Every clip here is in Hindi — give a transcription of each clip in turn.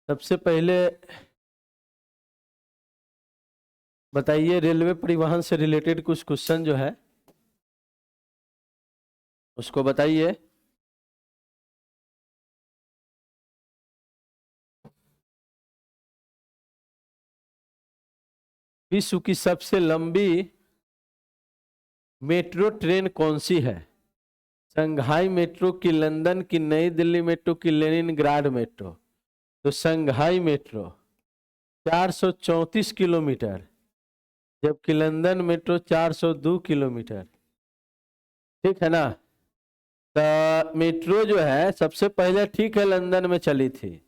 सबसे पहले बताइए, रेलवे परिवहन से रिलेटेड कुछ क्वेश्चन जो है उसको बताइए। विश्व की सबसे लंबी मेट्रो ट्रेन कौन सी है? शंघाई मेट्रो की, लंदन की, नई दिल्ली मेट्रो की, लेनिनग्राड मेट्रो? तो शंघाई मेट्रो 434 किलोमीटर, जबकि लंदन मेट्रो 402 किलोमीटर। ठीक है ना? तो मेट्रो जो है सबसे पहले ठीक है लंदन में चली थी,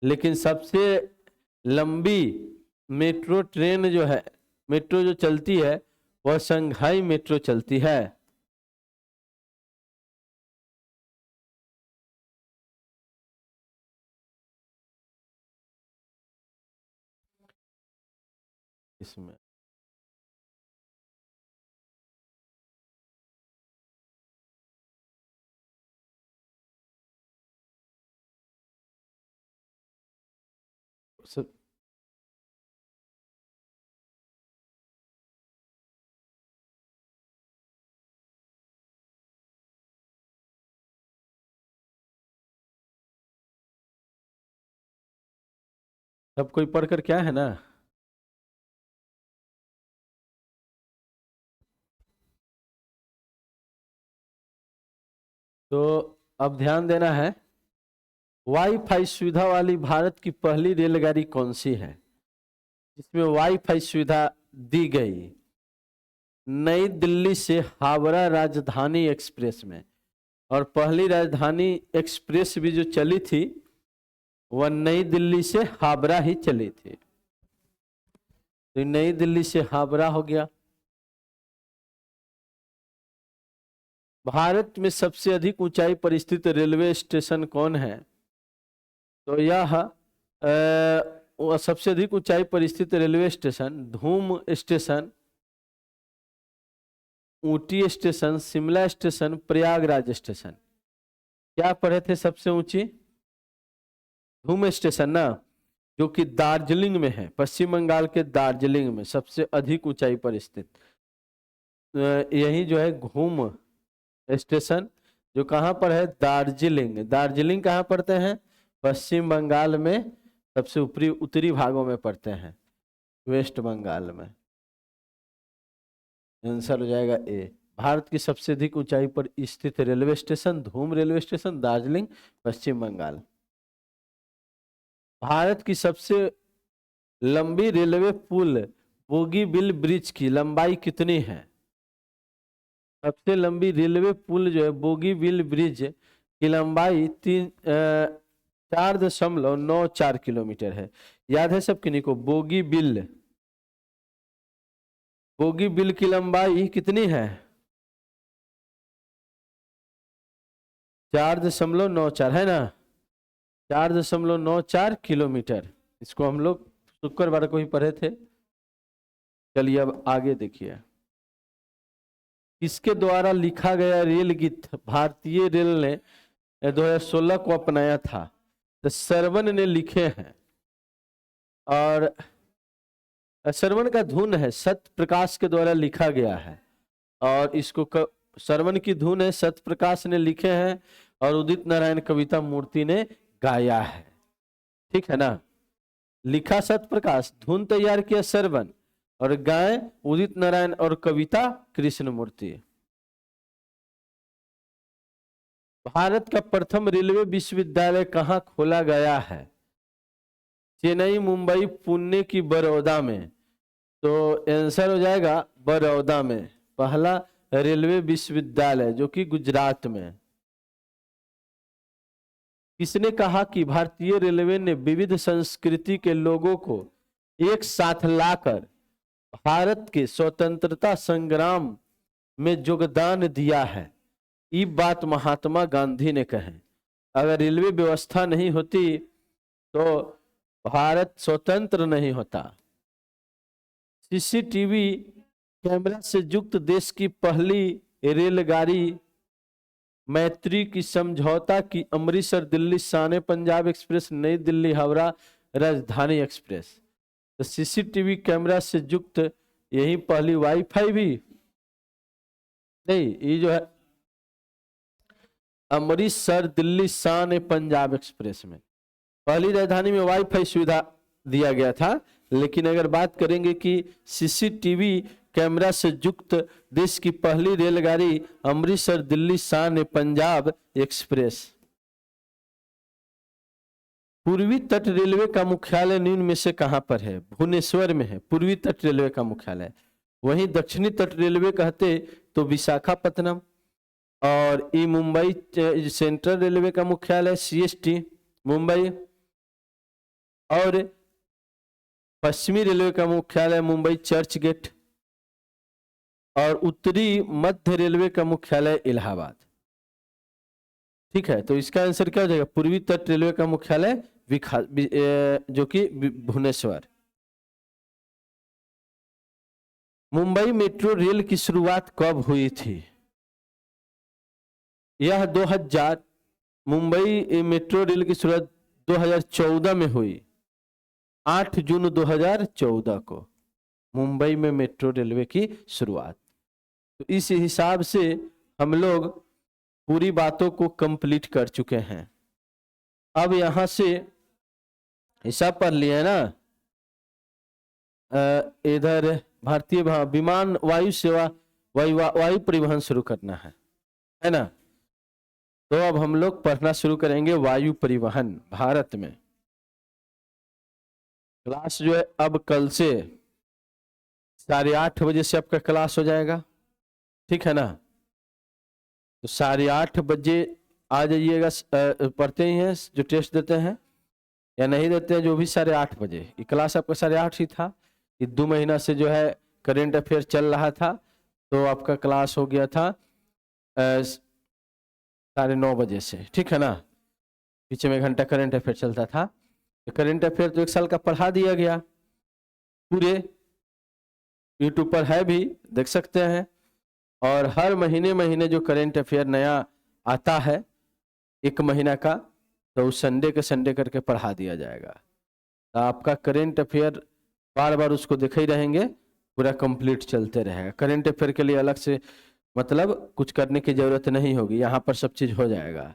लेकिन सबसे लंबी मेट्रो ट्रेन जो है, मेट्रो जो चलती है वह शंघाई मेट्रो चलती है। इसमें सब सब कोई पढ़कर क्या है ना। तो अब ध्यान देना है, वाईफाई सुविधा वाली भारत की पहली रेलगाड़ी कौन सी है जिसमें वाईफाई सुविधा दी गई? नई दिल्ली से हावड़ा राजधानी एक्सप्रेस में। और पहली राजधानी एक्सप्रेस भी जो चली थी वह नई दिल्ली से हावड़ा ही चली थी। तो नई दिल्ली से हावड़ा हो गया। भारत में सबसे अधिक ऊंचाई पर स्थित रेलवे स्टेशन कौन है? तो यह सबसे अधिक ऊंचाई पर स्थित रेलवे स्टेशन धूम station, Ooty station, Shimla station, Prayagraj station. क्या पढ़े थे सबसे ऊंची? धूम स्टेशन ना, जो कि दार्जिलिंग में है, पश्चिम बंगाल के दार्जिलिंग में सबसे अधिक ऊंचाई पर स्थित। यही जो है घूम स्टेशन, जो कहाँ पर है? दार्जिलिंग। दार्जिलिंग कहाँ पड़ते हैं? पश्चिम बंगाल में सबसे ऊपरी उत्तरी भागों में पड़ते हैं, वेस्ट बंगाल में। आंसर हो जाएगा ए। भारत की सबसे अधिक ऊंचाई पर स्थित रेलवे स्टेशन धूम रेलवे स्टेशन, दार्जिलिंग, पश्चिम बंगाल। भारत की सबसे लंबी रेलवे पुल बोगीबिल ब्रिज की लंबाई कितनी है? सबसे लंबी रेलवे पुल जो है बोगीबिल ब्रिज की लंबाई 4.94 किलोमीटर है। याद है सब किन्हीं को? बोगीबिल, बोगीबिल की लंबाई कितनी है? 4.94 है ना, 4.94 किलोमीटर। इसको हम लोग शुक्रवार को ही पढ़े थे। चलिए अब आगे देखिए, किसके द्वारा लिखा गया रेल गीत भारतीय रेल ने 2016 को अपनाया था? तो सरवन ने लिखे हैं। और सरवन का धुन है, सत्य प्रकाश के द्वारा लिखा गया है। और इसको सरवन की धुन है, सत्य प्रकाश ने लिखे हैं, और उदित नारायण कविता मूर्ति ने गाया है। ठीक है ना? लिखा सत्य प्रकाश, धुन तैयार किया सरवन, और गाए उदित नारायण, और कविता कृष्ण मूर्ति। भारत का प्रथम रेलवे विश्वविद्यालय कहाँ खोला गया है? चेन्नई, मुंबई, पुणे की बड़ौदा में? तो आंसर हो जाएगा बड़ौदा में, पहला रेलवे विश्वविद्यालय जो कि गुजरात में। किसने कहा कि भारतीय रेलवे ने विविध संस्कृति के लोगों को एक साथ लाकर भारत के स्वतंत्रता संग्राम में योगदान दिया है? ये बात महात्मा गांधी ने कहे। अगर रेलवे व्यवस्था नहीं होती तो भारत स्वतंत्र नहीं होता। सीसीटीवी कैमरा से युक्त देश की पहली रेलगाड़ी मैत्री की समझौता की अमृतसर दिल्ली शान पंजाब एक्सप्रेस, नई दिल्ली हावड़ा राजधानी एक्सप्रेस। तो सीसीटीवी कैमरा से युक्त यही पहली वाईफाई भी नहीं, ये जो है अमृतसर दिल्ली शान पंजाब एक्सप्रेस में पहली राजधानी में वाईफाई सुविधा दिया गया था। लेकिन अगर बात करेंगे कि सीसीटीवी कैमरा से युक्त देश की पहली रेलगाड़ी अमृतसर दिल्ली शान पंजाब एक्सप्रेस। पूर्वी तट रेलवे का मुख्यालय निम्न में से कहां पर है? भुवनेश्वर में है पूर्वी तट रेलवे का मुख्यालय। वहीं दक्षिणी तट रेलवे कहते तो विशाखापत्तनम, और ये मुंबई सेंट्रल रेलवे का मुख्यालय सीएसटी मुंबई, और पश्चिमी रेलवे का मुख्यालय मुंबई चर्च गेट, और उत्तरी मध्य रेलवे का मुख्यालय इलाहाबाद। ठीक है, तो इसका आंसर क्या हो जाएगा? पूर्वी तट रेलवे का मुख्यालय जो कि भुवनेश्वर। मुंबई मेट्रो रेल की शुरुआत कब हुई थी? यह 2000 मुंबई मेट्रो रेल की शुरुआत 2014 में हुई। 8 जून 2014 को मुंबई में मेट्रो रेलवे की शुरुआत। तो इस हिसाब से हम लोग पूरी बातों को कंप्लीट कर चुके हैं। अब यहां से हिसाब पढ़ लिया है ना, इधर भारतीय विमान वायु सेवा वायु परिवहन शुरू करना है ना। तो अब हम लोग पढ़ना शुरू करेंगे वायु परिवहन भारत में। क्लास जो है अब कल से 8:30 बजे से आपका क्लास हो जाएगा, ठीक है ना। तो 8:30 बजे आ जाइएगा। पढ़ते ही हैं जो टेस्ट देते हैं या नहीं देते हैं, जो भी 8:30 बजे। ये क्लास आपका 8:30 ही था। ये 2 महीना से जो है करेंट अफेयर चल रहा था, तो आपका क्लास हो गया था 9:30 बजे से, ठीक है ना। पीछे में 1 घंटा करेंट अफेयर चलता था। करेंट अफेयर तो 1 साल का पढ़ा दिया गया पूरे, यूट्यूब पर है भी, देख सकते हैं। और हर महीने महीने जो करेंट अफेयर नया आता है 1 महीना का, तो उस संडे के संडे करके पढ़ा दिया जाएगा। तो आपका करेंट अफेयर बार बार उसको देखे ही रहेंगे, पूरा कंप्लीट चलते रहेगा। करेंट अफेयर के लिए अलग से मतलब कुछ करने की जरूरत नहीं होगी, यहाँ पर सब चीज हो जाएगा।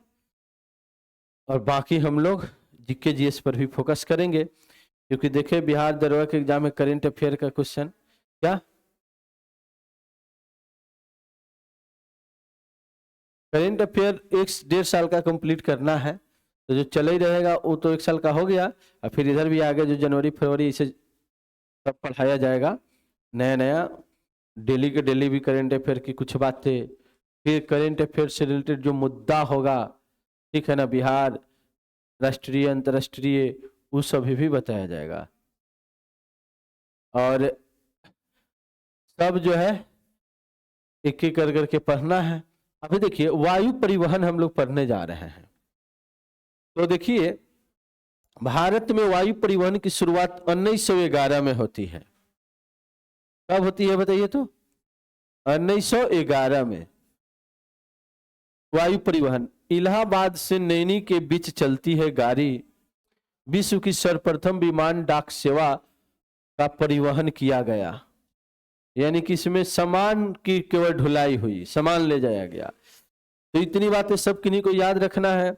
और बाकी हम लोग जीके जीएस पर भी फोकस करेंगे, क्योंकि देखिए बिहार दरोगा के एग्जाम में करेंट अफेयर का क्वेश्चन क्या करेंट अफेयर 1-1.5 साल का कंप्लीट करना है। तो जो चल ही रहेगा वो तो 1 साल का हो गया, और फिर इधर भी आगे जो जनवरी फरवरी इसे सब पढ़ाया जाएगा नया नया, डेली के डेली भी करेंट अफेयर की कुछ बातें, फिर करेंट अफेयर से रिलेटेड जो मुद्दा होगा, ठीक है ना, बिहार राष्ट्रीय अंतरराष्ट्रीय, उस सभी भी बताया जाएगा। और सब जो है एक एक कर करके पढ़ना है। अभी देखिए वायु परिवहन हम लोग पढ़ने जा रहे हैं। तो देखिए भारत में वायु परिवहन की शुरुआत 1911 में होती है। कब होती है बताइए तो? 1911 में वायु परिवहन। इलाहाबाद से नैनी के बीच चलती है गाड़ी। विश्व की सर्वप्रथम विमान डाक सेवा का परिवहन किया गया, यानी कि इसमें सामान की केवल ढुलाई हुई, सामान ले जाया गया। तो इतनी बातें सब किन्हीं को याद रखना है।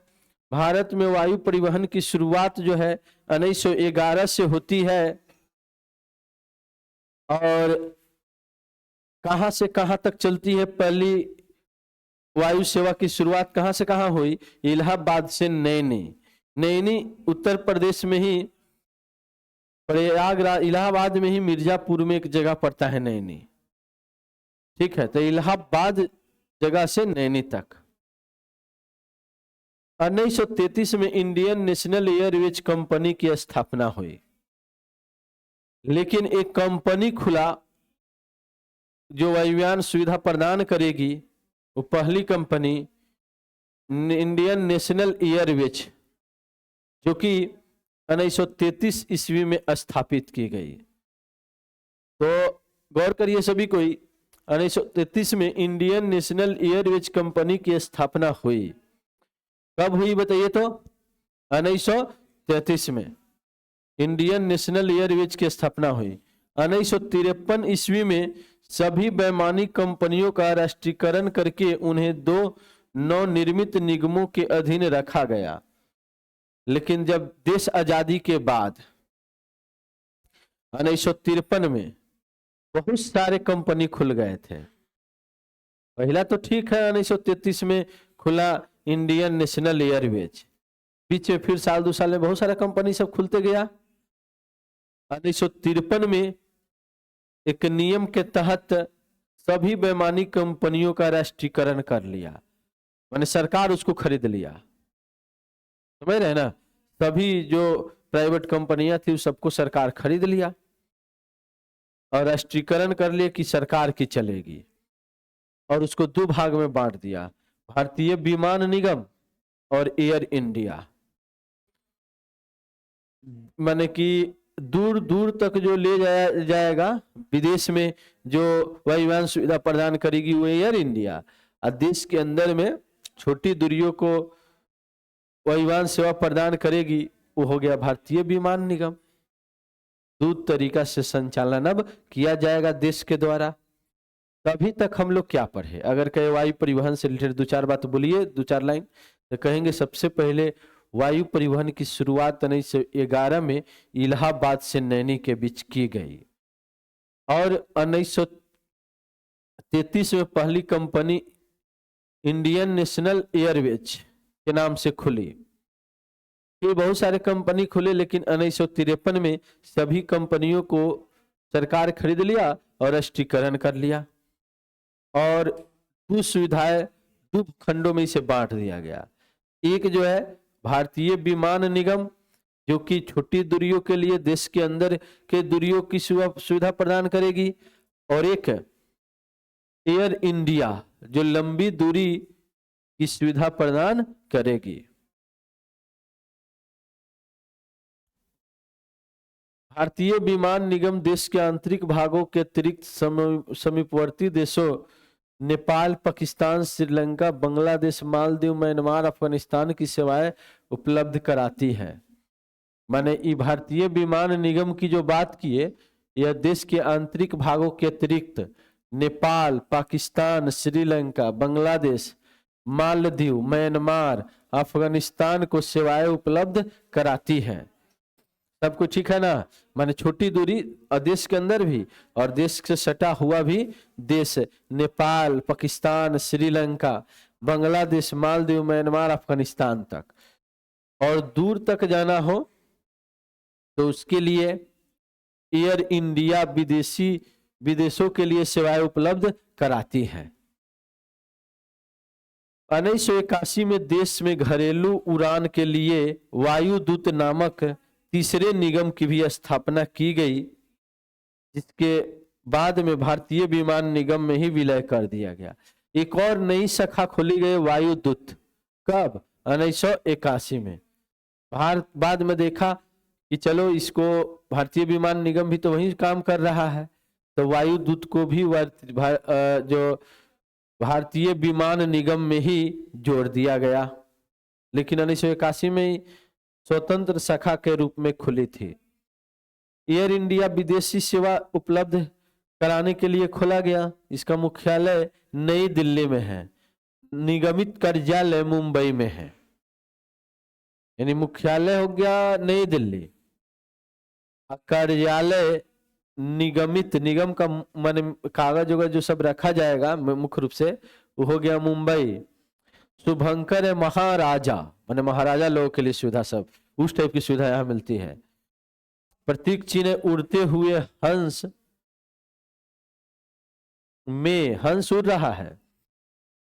भारत में वायु परिवहन की शुरुआत जो है 1911 से होती है। और कहां से कहां तक चलती है? पहली वायु सेवा की शुरुआत कहां से कहां हुई? इलाहाबाद से नैनी। नैनी उत्तर प्रदेश में ही, प्रयागराज इलाहाबाद में ही मिर्जापुर में एक जगह पड़ता है नैनी, ठीक है। तो इलाहाबाद जगह से नैनी तक। 1933 में इंडियन नेशनल एयरवेज कंपनी की स्थापना हुई। लेकिन एक कंपनी खुला जो वायुयान सुविधा प्रदान करेगी, वो पहली कंपनी इंडियन नेशनल एयरवेज, जो कि 1933 ईस्वी में स्थापित की गई। तो गौर करिए सभी कोई, 1933 में इंडियन नेशनल एयरवेज कंपनी की स्थापना हुई। कब हुई बताइए तो? 1933 में इंडियन नेशनल एयरवेज की स्थापना हुई। 1953 ईस्वी में सभी वैमानिक कंपनियों का राष्ट्रीयकरण करके उन्हें 2 नवनिर्मित निगमों के अधीन रखा गया। लेकिन जब देश आजादी के बाद 1953 में बहुत सारे कंपनी खुल गए थे। पहला तो ठीक है 1933 में खुला इंडियन नेशनल एयरवेज, बीच में फिर साल 2 साल में बहुत सारा कंपनी सब खुलते गया। 1953 में एक नियम के तहत सभी वैमानिक कंपनियों का राष्ट्रीयकरण कर लिया, माने सरकार उसको खरीद लिया। समझ रहे हैं ना? सभी जो प्राइवेट कंपनियां थी सबको सरकार खरीद लिया और राष्ट्रीयकरण कर लिए कि सरकार की चलेगी, और उसको 2 भाग में बांट दिया, भारतीय विमान निगम और एयर इंडिया। माने कि दूर दूर तक जो ले जाएगा विदेश में, जो वायुयान सुविधा प्रदान करेगी वो एयर इंडिया, और देश के अंदर में छोटी दूरियों को वायुयान सेवा प्रदान करेगी वो हो गया भारतीय विमान निगम। 2 तरीका से संचालन अब किया जाएगा देश के द्वारा। तभी तक हम लोग क्या पढ़े? अगर कहे वायु परिवहन से रिलेटेड 2-4 बात बोलिए, 2-4 लाइन, तो कहेंगे सबसे पहले वायु परिवहन की शुरुआत 1911 में इलाहाबाद से नैनी के बीच की गई, और 1933 में पहली कंपनी इंडियन नेशनल एयरवेज के नाम से खुली। ये बहुत सारे कंपनी खुले, लेकिन 1953 में सभी कंपनियों को सरकार खरीद लिया और राष्ट्रीयकरण कर लिया, और 2 सुविधाएं 2 खंडों में इसे बांट दिया गया। एक जो है भारतीय विमान निगम, जो कि छोटी दूरियों के लिए देश के अंदर के दूरियों की सुविधा प्रदान करेगी, और एक एयर इंडिया जो लंबी दूरी की सुविधा प्रदान करेगी। भारतीय विमान निगम देश के आंतरिक भागों के अतिरिक्त समीपवर्ती देशों नेपाल, पाकिस्तान, श्रीलंका, बांग्लादेश, मालदीव, म्यांमार, अफगानिस्तान की सेवाएं उपलब्ध कराती है। माने ये भारतीय विमान निगम की जो बात की है, यह देश के आंतरिक भागों के अतिरिक्त नेपाल, पाकिस्तान, श्रीलंका, बांग्लादेश, मालदीव, म्यांमार, अफगानिस्तान को सेवाएं उपलब्ध कराती है। सब कुछ ठीक है ना? माने छोटी दूरी देश के अंदर भी और देश से सटा हुआ भी देश, नेपाल, पाकिस्तान, श्रीलंका, बांग्लादेश, मालदीव, म्यांमार, अफगानिस्तान तक, और दूर तक जाना हो तो उसके लिए एयर इंडिया विदेशों के लिए सेवाएं उपलब्ध कराती है। 1981 में देश में घरेलू उड़ान के लिए वायुदूत नामक तीसरे निगम की भी स्थापना की गई, जिसके बाद में भारतीय विमान निगम में ही विलय कर दिया गया। एक और नई शाखा खोली गई वायुदूत, कब? 1981 में। बाद में देखा कि चलो इसको भारतीय विमान निगम भी तो वही काम कर रहा है, तो वायुदूत को भी जो भारतीय विमान निगम में ही जोड़ दिया गया। लेकिन 1981 में स्वतंत्र शाखा के रूप में खुली थी। एयर इंडिया विदेशी सेवा उपलब्ध कराने के लिए खोला गया। इसका मुख्यालय नई दिल्ली में है, निगमित कार्यालय मुंबई में है। यानी मुख्यालय हो गया नई दिल्ली, कार्यालय निगमित, निगम का माने कागज वगैरह जो सब रखा जाएगा मुख्य रूप से वो हो गया मुंबई। शुभंकर महाराजा, माने महाराजा लोगों के लिए सुविधा, सब उस टाइप की सुविधा यहाँ मिलती है। प्रतीक चिन्ह उड़ते हुए हंस में, हंस उड़ रहा है,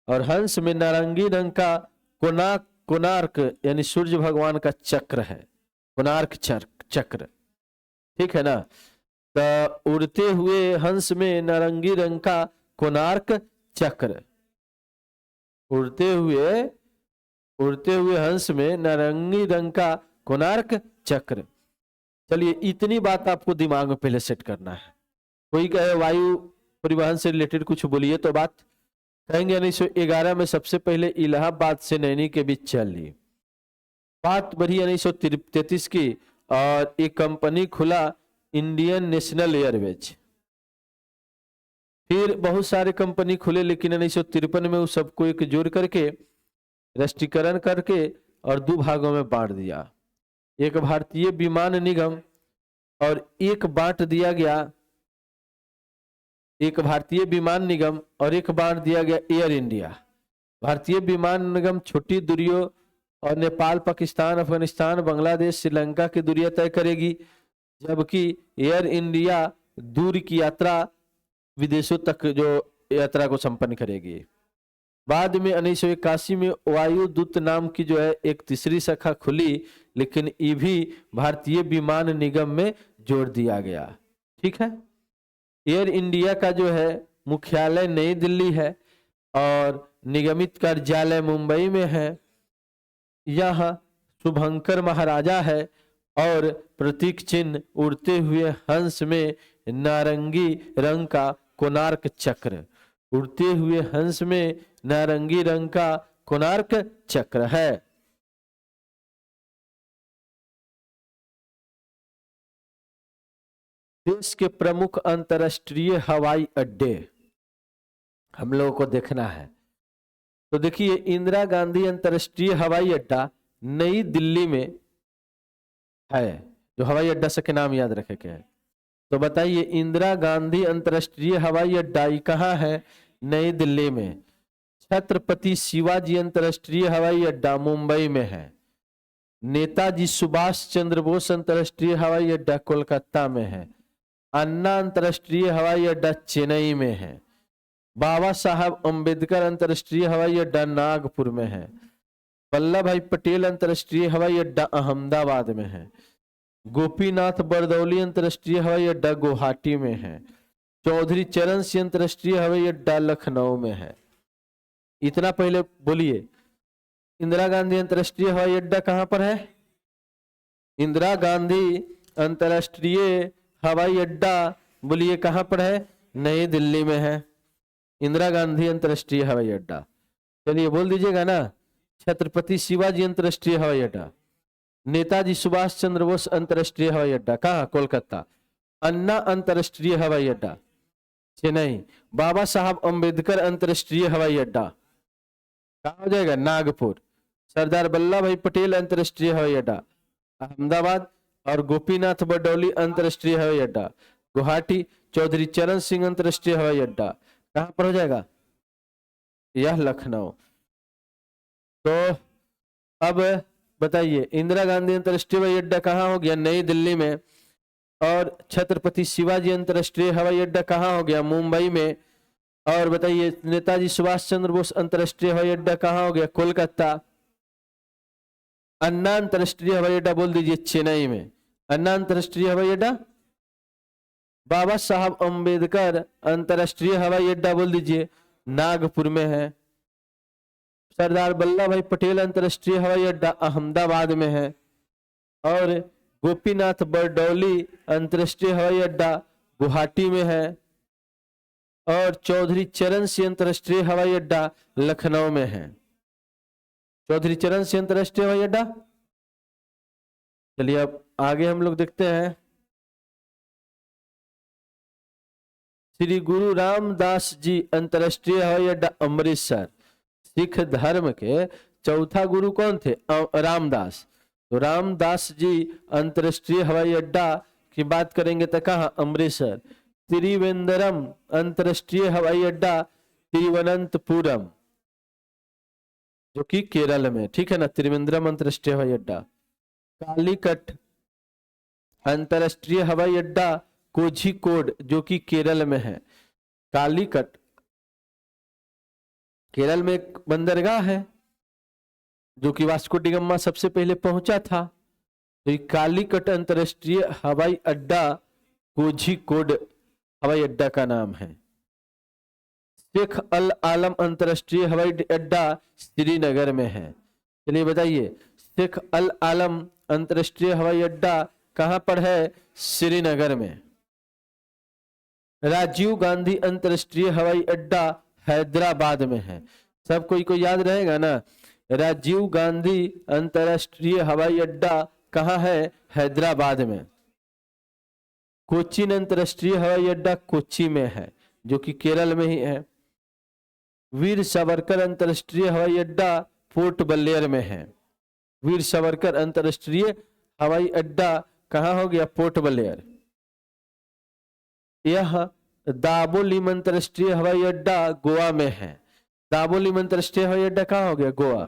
और हंस में नारंगी रंग का कोणार्क यानी सूर्य भगवान का चक्र है, कोणार्क चक्र, ठीक है ना? तो उड़ते हुए हंस में नारंगी रंग का कोणार्क चक्र, उड़ते हुए हंस में नारंगी रंग का कोणार्क चक्र। चलिए इतनी बात आपको दिमाग में पहले सेट करना है। कोई कहे वायु परिवहन से रिलेटेड कुछ बोलिए तो बात कहेंगे। 1911 में सबसे पहले इलाहाबाद से नैनी के बीच चली, बात बढ़ी 1933 की, और एक कंपनी खुला इंडियन नेशनल एयरवेज। फिर बहुत सारे कंपनी खुले, लेकिन 1953 में उस सबको एक जोड़ करके राष्ट्रीयकरण करके और दो भागों में बांट दिया। एक भारतीय विमान निगम और एक बांट दिया गया, एक भारतीय विमान निगम और एक बांट दिया गया एयर इंडिया। भारतीय विमान निगम छोटी दूरियों और नेपाल, पाकिस्तान, अफगानिस्तान, बांग्लादेश, श्रीलंका की दूरियां तय करेगी, जबकि एयर इंडिया दूर की यात्रा विदेशों तक जो यात्रा को संपन्न करेगी। बाद में 1981 में वायुदूत नाम की जो है एक तीसरी शाखा खुली, लेकिन ये भी भारतीय विमान निगम में जोड़ दिया गया। ठीक है, एयर इंडिया का जो है मुख्यालय नई दिल्ली है और निगमित कार्यालय मुंबई में है। यह शुभंकर महाराजा है और प्रतीक चिन्ह उड़ते हुए हंस में नारंगी रंग का कोणार्क चक्र, उड़ते हुए हंस में नारंगी रंग का कोणार्क चक्र है। देश के प्रमुख अंतर्राष्ट्रीय हवाई अड्डे हम लोगों को देखना है। तो देखिए, इंदिरा गांधी अंतर्राष्ट्रीय हवाई अड्डा नई दिल्ली में है, जो हवाई अड्डा से के नाम याद रखे के है। तो बताइए, इंदिरा गांधी अंतर्राष्ट्रीय हवाई अड्डा कहाँ है? नई दिल्ली में। छत्रपति शिवाजी अंतर्राष्ट्रीय हवाई अड्डा मुंबई में है। नेताजी सुभाष चंद्र बोस अंतर्राष्ट्रीय हवाई अड्डा कोलकाता में है। अन्ना अंतर्राष्ट्रीय हवाई अड्डा चेन्नई में है। बाबा साहब अंबेडकर अंतर्राष्ट्रीय हवाई अड्डा नागपुर में है। वल्लभ भाई पटेल अंतर्राष्ट्रीय हवाई अड्डा अहमदाबाद में है। गोपीनाथ बरदौली अंतर्राष्ट्रीय हवाई अड्डा गुवाहाटी में है। चौधरी चरण सिंह अंतर्राष्ट्रीय हवाई अड्डा लखनऊ में है। इतना पहले बोलिए, इंदिरा गांधी अंतर्राष्ट्रीय हवाई अड्डा कहां पर है? इंदिरा गांधी अंतर्राष्ट्रीय हवाई अड्डा बोलिए कहां पर है? नई दिल्ली में है इंदिरा गांधी अंतर्राष्ट्रीय हवाई अड्डा। चलिए बोल दीजिएगा ना, छत्रपति शिवाजी अंतर्राष्ट्रीय हवाई अड्डा, नेताजी सुभाष चंद्र बोस अंतर्राष्ट्रीय हवाई अड्डा कहाँ? कोलकाता। अन्ना अंतर्राष्ट्रीय हवाई अड्डा चेन्नई। बाबा साहब अंबेडकर अंतर्राष्ट्रीय हवाई अड्डा कहाँ हो जाएगा? नागपुर। सरदार वल्लभ भाई पटेल अंतर्राष्ट्रीय हवाई अड्डा अहमदाबाद। और गोपीनाथ बरदौली अंतर्राष्ट्रीय हवाई अड्डा गुवाहाटी। चौधरी चरण सिंह अंतर्राष्ट्रीय हवाई अड्डा कहाँ पर हो जाएगा? यह लखनऊ। तो अब बताइए, इंदिरा गांधी अंतर्राष्ट्रीय हवाई अड्डा कहाँ हो गया? नई दिल्ली में। और छत्रपति शिवाजी अंतर्राष्ट्रीय हवाई अड्डा कहाँ हो गया? मुंबई में। और बताइए, नेताजी सुभाष चंद्र बोस अंतर्राष्ट्रीय हवाई अड्डा कहाँ हो गया? कोलकाता। अन्ना अंतर्राष्ट्रीय हवाई अड्डा बोल दीजिए चेन्नई में। अन्ना अंतर्राष्ट्रीय हवाई अड्डा। बाबा साहब अंबेडकर अंतर्राष्ट्रीय हवाई अड्डा बोल दीजिए नागपुर में है। सरदार वल्लभ भाई पटेल अंतर्राष्ट्रीय हवाई अड्डा अहमदाबाद में है। और गोपीनाथ बरदौली अंतर्राष्ट्रीय हवाई अड्डा गुवाहाटी में है। और चौधरी चरण सिंह अंतर्राष्ट्रीय हवाई अड्डा लखनऊ में है। चौधरी चरण सिंह अंतर्राष्ट्रीय हवाई अड्डा। चलिए अब आगे हम लोग देखते हैं। श्री गुरु रामदास जी अंतर्राष्ट्रीय हवाई अड्डा अमृतसर। सिख धर्म के चौथा गुरु कौन थे? रामदास। तो रामदास जी अंतर्राष्ट्रीय हवाई अड्डा की बात करेंगे तो कहाँ? अमृतसर। त्रिवेंद्रम अंतर्राष्ट्रीय हवाई अड्डा तिरुवनंतपुरम, जो कि केरल में। ठीक है ना, त्रिवेंद्रम अंतर्राष्ट्रीय हवाई अड्डा। कालीकट अंतर्राष्ट्रीय हवाई अड्डा कोझिकोड, जो कि केरल में है। कालीकट केरल में एक बंदरगाह है जो कि वास्को डी गामा सबसे पहले पहुंचा था। तो कालीकट अंतर्राष्ट्रीय हवाई अड्डा कोझिकोड हवाई अड्डा का नाम है। शेख अल आलम अंतर्राष्ट्रीय हवाई अड्डा श्रीनगर में है। चलिए बताइए, शेख अल आलम अंतर्राष्ट्रीय हवाई अड्डा कहां पर है? श्रीनगर में। राजीव गांधी अंतरराष्ट्रीय हवाई अड्डा हैदराबाद में है। सब कोई को याद रहेगा ना। राजीव गांधी अंतरराष्ट्रीय हवाई अड्डा कहाँ है? हैदराबाद में। कोचीन अंतरराष्ट्रीय हवाई अड्डा कोच्चि में है, जो कि केरल में ही है। वीर सावरकर अंतरराष्ट्रीय हवाई अड्डा पोर्ट ब्लेयर में है। वीर सावरकर अंतरराष्ट्रीय हवाई अड्डा कहाँ हो गया? Port Blair. यह दाबोलिम अंतरराष्ट्रीय हवाई अड्डा गोवा में है। दाबोलिम अंतरराष्ट्रीय हवाई अड्डा कहाँ हो गया? गोवा।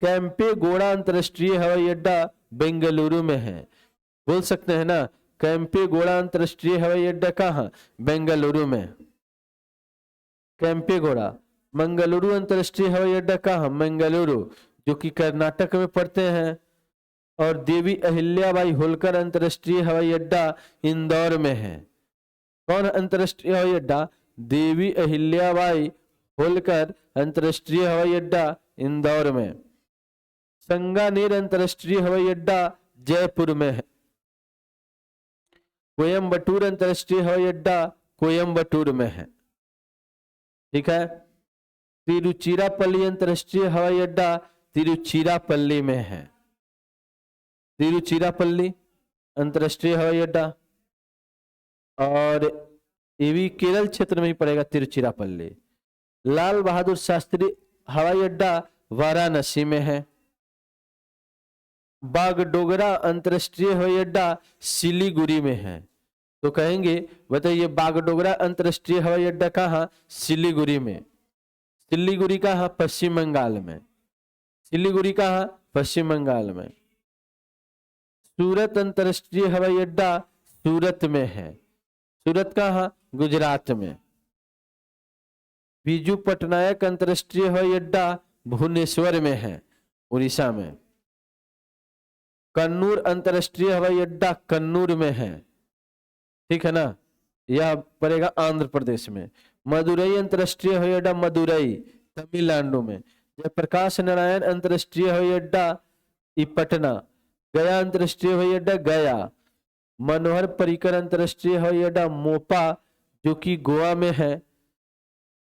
कैंपेगौड़ा अंतरराष्ट्रीय हवाई अड्डा बेंगलुरु में है। बोल सकते हैं ना, कैंपेगौड़ा अंतरराष्ट्रीय हवाई अड्डा कहाँ? बेंगलुरु में। कैंपेगौड़ा। मंगलुरु अंतरराष्ट्रीय हवाई अड्डा कहाँ? मंगलुरु, जो कि कर्नाटक में पड़ते हैं। और देवी अहिल्याबाई होलकर अंतरराष्ट्रीय हवाई अड्डा इंदौर में है। कौन अंतरराष्ट्रीय हवाई अड्डा? देवी अहिल्याबाई होलकर अंतरराष्ट्रीय हवाई अड्डा इंदौर में। संगानेर अंतरराष्ट्रीय हवाई अड्डा जयपुर में है। कोयम्बटूर अंतरराष्ट्रीय हवाई अड्डा कोयम्बटूर में है। ठीक है। तिरुचिरापल्ली अंतरराष्ट्रीय हवाई अड्डा तिरुचिरापल्ली में है। तिरुचिरापल्ली अंतरराष्ट्रीय हवाई अड्डा, और ये भी केरल क्षेत्र में ही पड़ेगा, तिरुचिरापल्ली। लाल बहादुर शास्त्री हवाई अड्डा वाराणसी में है। बागडोगरा अंतरराष्ट्रीय हवाई अड्डा सिलीगुड़ी में है। तो कहेंगे बताइए, बागडोगरा अंतरराष्ट्रीय हवाई अड्डा कहाँ? सिलीगुड़ी में। सिलीगुड़ी कहाँ? पश्चिम बंगाल में। सिलीगुड़ी कहाँ? पश्चिम बंगाल में। सूरत अंतरराष्ट्रीय हवाई अड्डा सूरत में है। सूरत कहाँ? गुजरात में। बीजू पटनायक अंतरराष्ट्रीय हवाई अड्डा भुवनेश्वर में है, उड़ीसा में। कन्नूर अंतरराष्ट्रीय हवाई अड्डा कन्नूर में है। ठीक है ना, यह पड़ेगा आंध्र प्रदेश में। मदुरई अंतरराष्ट्रीय हवाई अड्डा मदुरई, तमिलनाडु में। जयप्रकाश नारायण अंतरराष्ट्रीय हवाई अड्डा पटना। गया अंतरराष्ट्रीय हवाई अड्डा गया। मनोहर पर्रिकर अंतरराष्ट्रीय हवाई अड्डा मोपा, जो कि गोवा में है।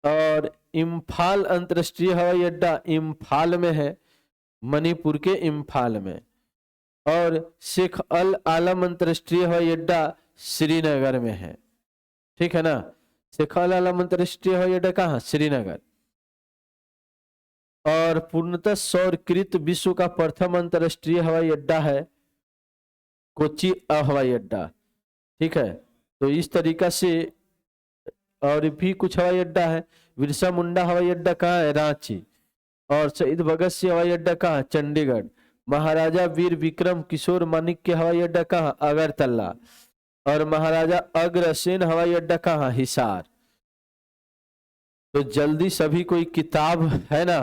और इम्फाल अंतरराष्ट्रीय हवाई अड्डा इम्फाल में है, मणिपुर के इम्फाल में। और शेख अल आलम अंतरराष्ट्रीय हवाई अड्डा श्रीनगर में है। ठीक है ना, शेख अल आलम अंतरराष्ट्रीय हवाई अड्डा कहाँ? श्रीनगर। और पूर्णतः सौरकृत विश्व का प्रथम अंतरराष्ट्रीय हवाई अड्डा है कोच्चि हवाई अड्डा। ठीक है, तो इस तरीका से और भी कुछ हवाई अड्डा है। बिरसा मुंडा हवाई अड्डा कहाँ है? रांची। और शहीद भगत सिंह हवाई अड्डा कहाँ? चंडीगढ़। महाराजा वीर विक्रम किशोर मानिक्य हवाई अड्डा कहाँ? अगरतला। और महाराजा अग्रसेन हवाई अड्डा कहाँ? हिसार। तो जल्दी सभी कोई किताब है ना,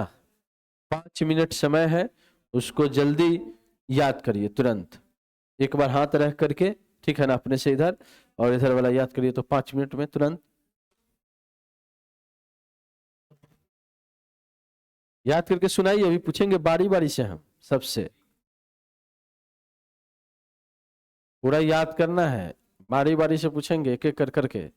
5 मिनट समय है, उसको जल्दी याद करिए तुरंत। एक बार हाथ रख करके, ठीक है ना, अपने से इधर और इधर वाला याद करिए, तो 5 मिनट में तुरंत याद करके सुनाइए। अभी पूछेंगे बारी बारी से हम सबसे, पूरा याद करना है, बारी बारी से पूछेंगे एक एक कर करके।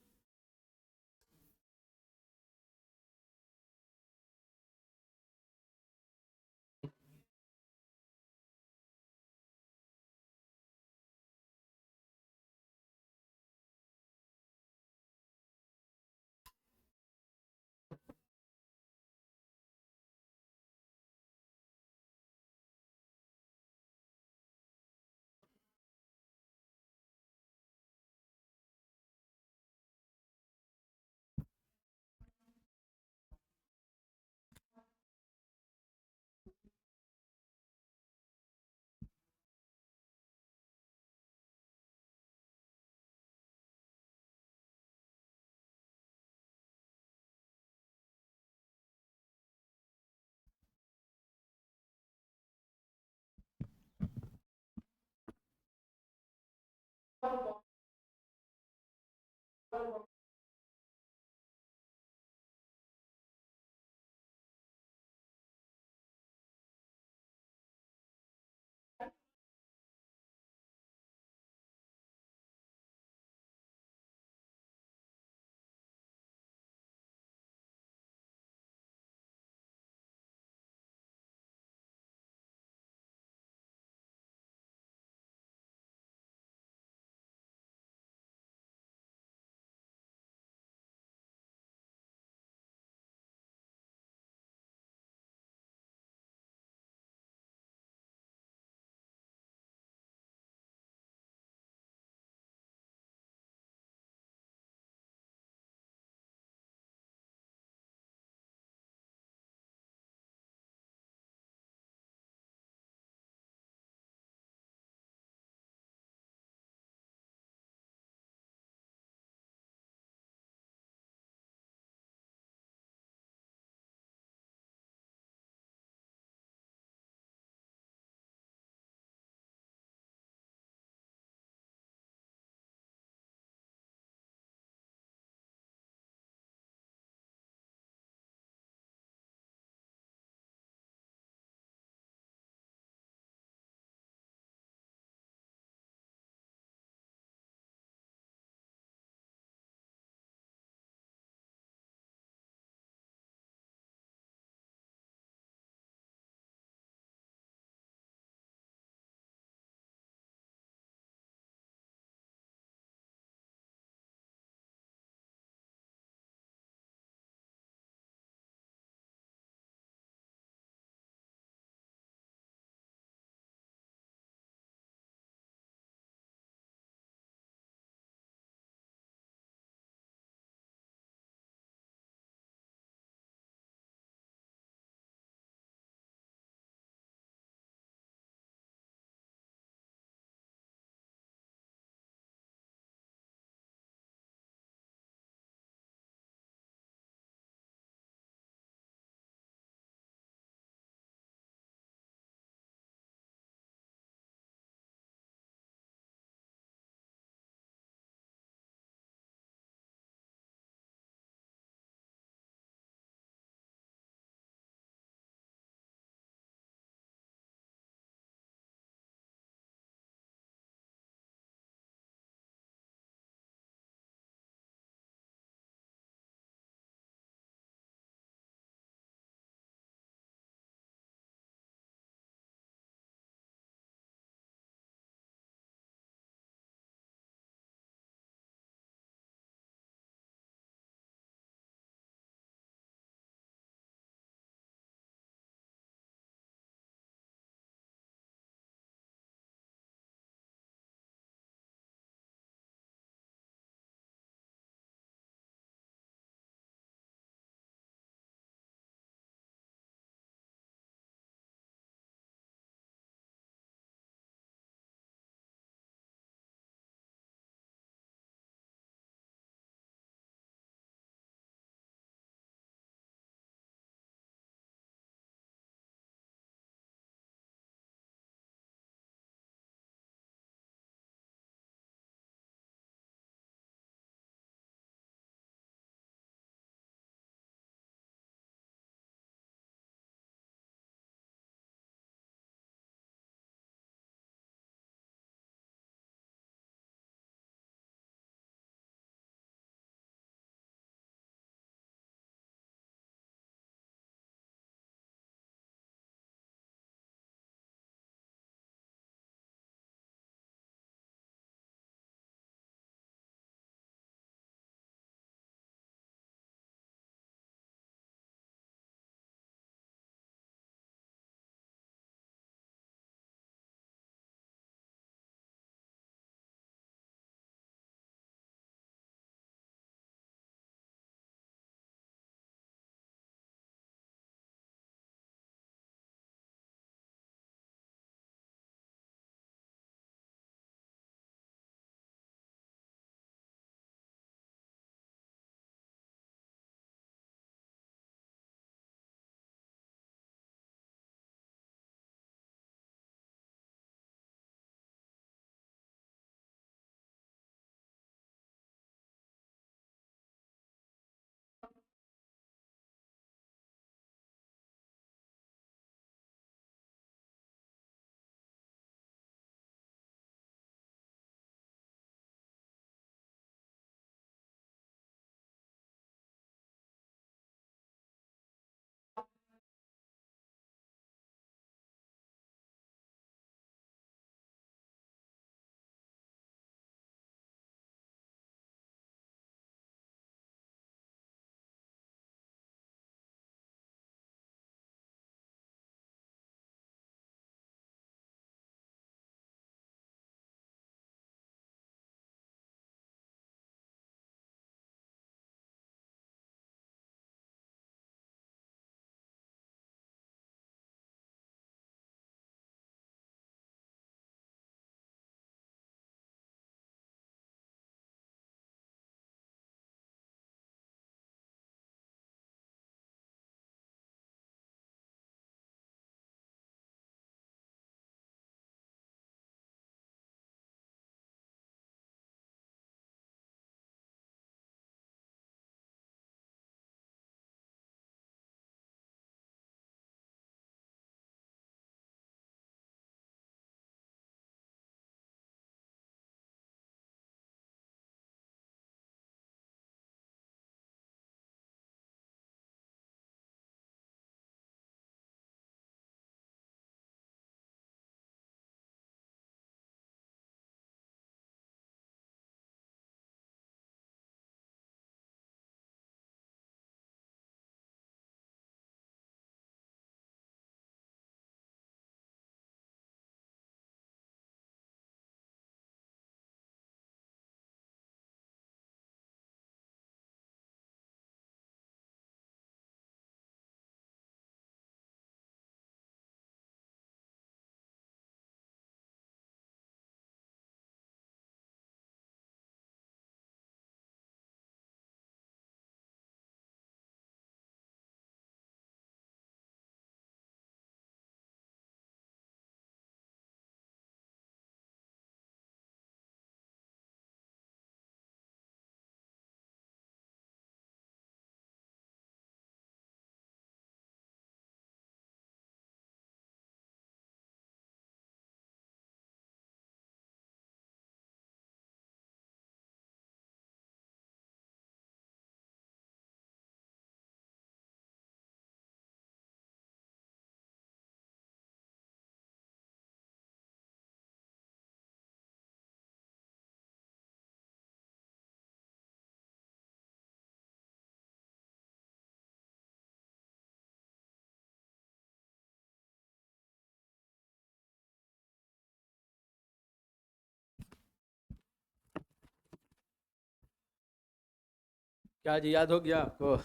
क्या जी, याद हो गया आपको?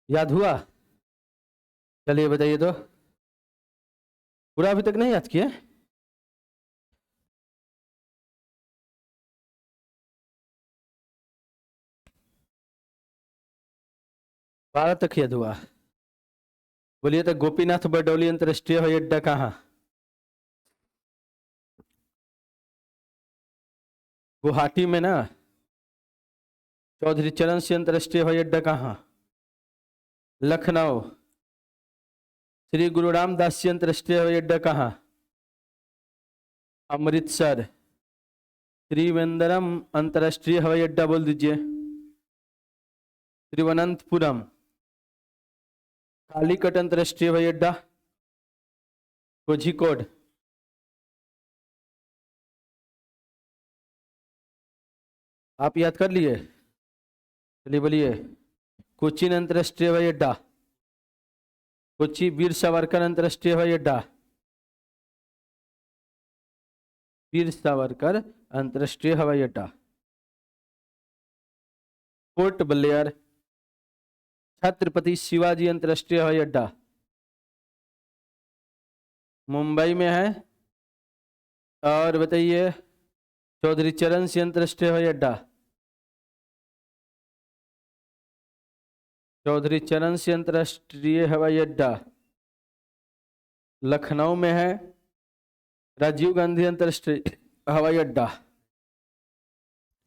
याद हुआ? चलिए बताइए तो, पूरा अभी तक नहीं याद किए? बारह तक याद हुआ? बोलिए तो, गोपीनाथ बरदौली अंतरराष्ट्रीय हवाई अड्डा कहाँ? गुवाहाटी में ना। चौधरी चरण सिंह अंतरराष्ट्रीय हवाई अड्डा कहाँ? लखनऊ। श्री गुरु रामदास जी अंतरराष्ट्रीय हवाई अड्डा कहाँ? अमृतसर। त्रिवेंद्रम अंतरराष्ट्रीय हवाई अड्डा बोल दीजिए। तिरुवनंतपुरम। कालीकट अंतरराष्ट्रीय हवाई अड्डा? कोझिकोड। आप याद कर लिए? चलिए बोलिए। कोचीन अंतरराष्ट्रीय हवाई अड्डा? कोची वीर सावरकर अंतरराष्ट्रीय हवाई अड्डा? वीर सावरकर अंतरराष्ट्रीय हवाई अड्डा। Port Blair? छत्रपति शिवाजी अंतरराष्ट्रीय हवाई अड्डा? मुंबई में है। और बताइए, चौधरी चरण सिंह अंतरराष्ट्रीय हवाई अड्डा? चौधरी चरण सिंह अंतरराष्ट्रीय हवाई अड्डा लखनऊ में है। राजीव गांधी अंतरराष्ट्रीय हवाई अड्डा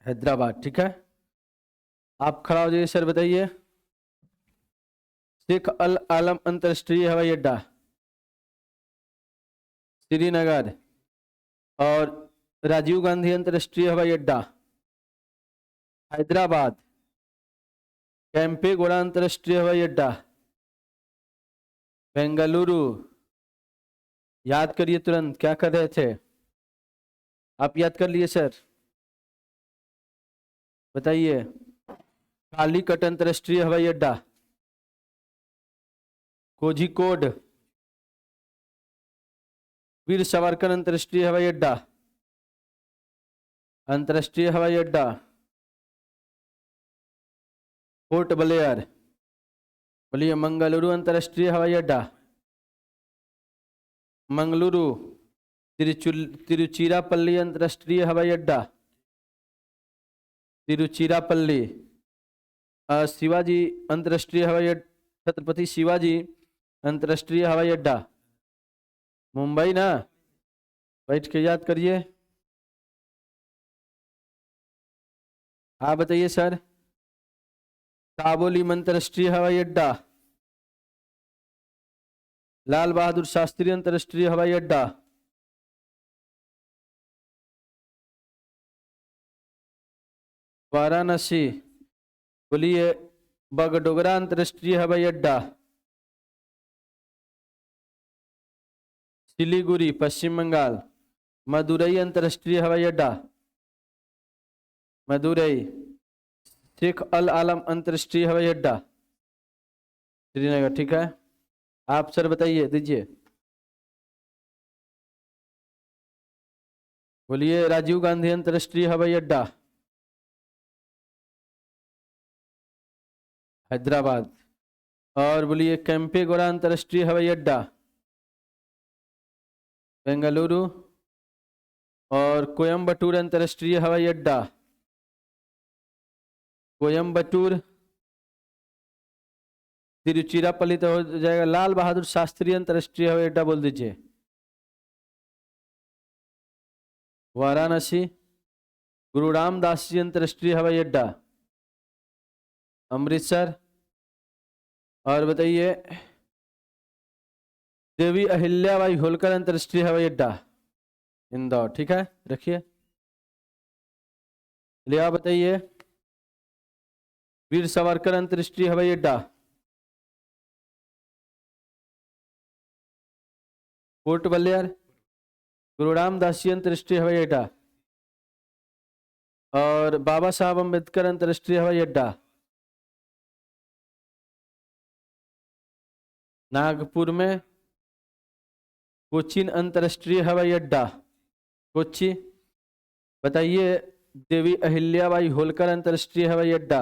हैदराबाद। ठीक है, आप खड़ा हो जाइए सर, बताइए। शेख अल आलम अंतरराष्ट्रीय हवाई अड्डा? श्रीनगर। और राजीव गांधी अंतरराष्ट्रीय हवाई अड्डा? हैदराबाद। कैंपेगौड़ा अंतरराष्ट्रीय हवाई अड्डा? बेंगलुरु। याद करिए तुरंत, क्या कर रहे थे आप? याद कर लिए सर, बताइए। कालीकट अंतरराष्ट्रीय हवाई अड्डा? कोझिकोड। वीर सावरकर अंतरराष्ट्रीय हवाई अड्डा? अंतरराष्ट्रीय हवाई अड्डा पोर्ट ब्लेयर। बोलिए, मंगलुरु अंतरराष्ट्रीय हवाई अड्डा? मंगलुरु। तिरुचिरापल्ली अंतरराष्ट्रीय हवाई अड्डा? तिरुचिरापल्ली। शिवाजी अंतरराष्ट्रीय हवाई अड्डा, छत्रपति शिवाजी अंतरराष्ट्रीय हवाई अड्डा मुंबई ना। बैठ के याद करिए। हाँ बताइए सर। काबुली अंतरराष्ट्रीय हवाई अड्डा? लाल बहादुर शास्त्री अंतरराष्ट्रीय हवाई अड्डा? वाराणसी। बोलिए, बगडोगरा अंतरराष्ट्रीय हवाई अड्डा? सिलीगुड़ी पश्चिम बंगाल। मदुरई अंतरराष्ट्रीय हवाई अड्डा? मदुरई। शेख अल आलम अंतरराष्ट्रीय हवाई अड्डा? श्रीनगर। ठीक है, आप सर बताइए, दीजिए। बोलिए, राजीव गांधी अंतरराष्ट्रीय हवाई अड्डा? हैदराबाद। और बोलिए, कैंपेगौड़ा अंतरराष्ट्रीय हवाई अड्डा? बेंगलुरु। और कोयम्बटूर अंतरराष्ट्रीय हवाई अड्डा? कोयम्बटूर। तिरुचिरापल्ली तो हो जाएगा। लाल बहादुर शास्त्री अंतरराष्ट्रीय हवाई अड्डा बोल दीजिए। वाराणसी। गुरु रामदास जी अंतरराष्ट्रीय हवाई अड्डा? अमृतसर। और बताइए, देवी अहिल्याबाई होलकर अंतरराष्ट्रीय हवाई अड्डा? इंदौर। ठीक है, रखिए। चलिए आप बताइए। वीर सावरकर अंतरराष्ट्रीय हवाई अड्डा? Port Blair. गुरु रामदास जी अंतरराष्ट्रीय हवाई अड्डा? और बाबा साहब अम्बेडकर अंतरराष्ट्रीय हवाई अड्डा? नागपुर में। कोचीन अंतरराष्ट्रीय हवाई अड्डा? कोची। बताइए, देवी अहिल्याबाई होलकर अंतरराष्ट्रीय हवाई अड्डा?